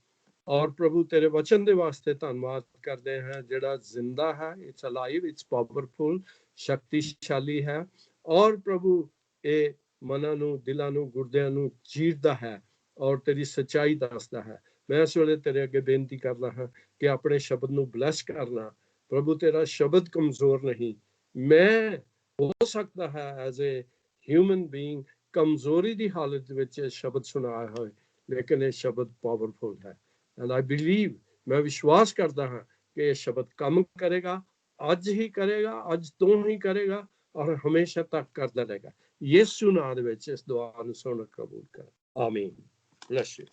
ਔਰ ਪ੍ਰਭੂ ਤੇਰੇ ਵਚਨ ਦੇ ਵਾਸਤੇ ਧੰਨਵਾਦ ਕਰਦੇ ਹਾਂ, ਜਿਹੜਾ ਜ਼ਿੰਦਾ ਹੈ, ਇਟਸ ਅਲਾਈਵ, ਇਟਸ ਪਾਵਰਫੁਲ, ਸ਼ਕਤੀਸ਼ਾਲੀ ਹੈ। ਔਰ ਪ੍ਰਭੂ ਇਹ ਮਨਾਂ ਨੂੰ, ਦਿਲਾਂ ਨੂੰ, ਗੁਰਦਿਆਂ ਨੂੰ ਚੀਰਦਾ ਹੈ ਔਰ ਤੇਰੀ ਸੱਚਾਈ ਦੱਸਦਾ ਹੈ। ਮੈਂ ਇਸ ਵੇਲੇ ਤੇਰੇ ਅੱਗੇ ਬੇਨਤੀ ਕਰਦਾ ਹਾਂ ਕਿ ਆਪਣੇ ਸ਼ਬਦ ਨੂੰ ਬਲੈਸ ਕਰਨਾ। ਪ੍ਰਭੂ ਤੇਰਾ ਸ਼ਬਦ ਕਮਜ਼ੋਰ ਨਹੀਂ। ਮੈਂ ਹੋ ਸਕਦਾ ਹੈ ਐਜ਼ ਏ ਹਿਊਮਨ ਬੀਇੰਗ ਕਮਜ਼ੋਰੀ ਦੀ ਹਾਲਤ ਵਿੱਚ ਇਹ ਸ਼ਬਦ ਸੁਣਾਇਆ ਹੋਏ, ਲੇਕਿਨ ਇਹ ਸ਼ਬਦ ਪਾਵਰਫੁਲ ਹੈ। ਐਂਡ ਆਈ ਬਿਲੀਵ, ਮੈਂ ਵਿਸ਼ਵਾਸ ਕਰਦਾ ਹਾਂ ਕਿ ਇਹ ਸ਼ਬਦ ਕੰਮ ਕਰੇਗਾ, ਅੱਜ ਹੀ ਕਰੇਗਾ, ਅੱਜ ਤੋਂ ਹੀ ਕਰੇਗਾ ਔਰ ਹਮੇਸ਼ਾ ਤੱਕ ਕਰਦਾ ਰਹੇਗਾ। ਯਿਸੂ ਨਾਮ ਦੇ ਵਿੱਚ ਇਸ ਦੁਆ ਨੂੰ ਸੁਣ ਕਬੂਲ ਕਰ। ਆਮੀਨ। Bless you.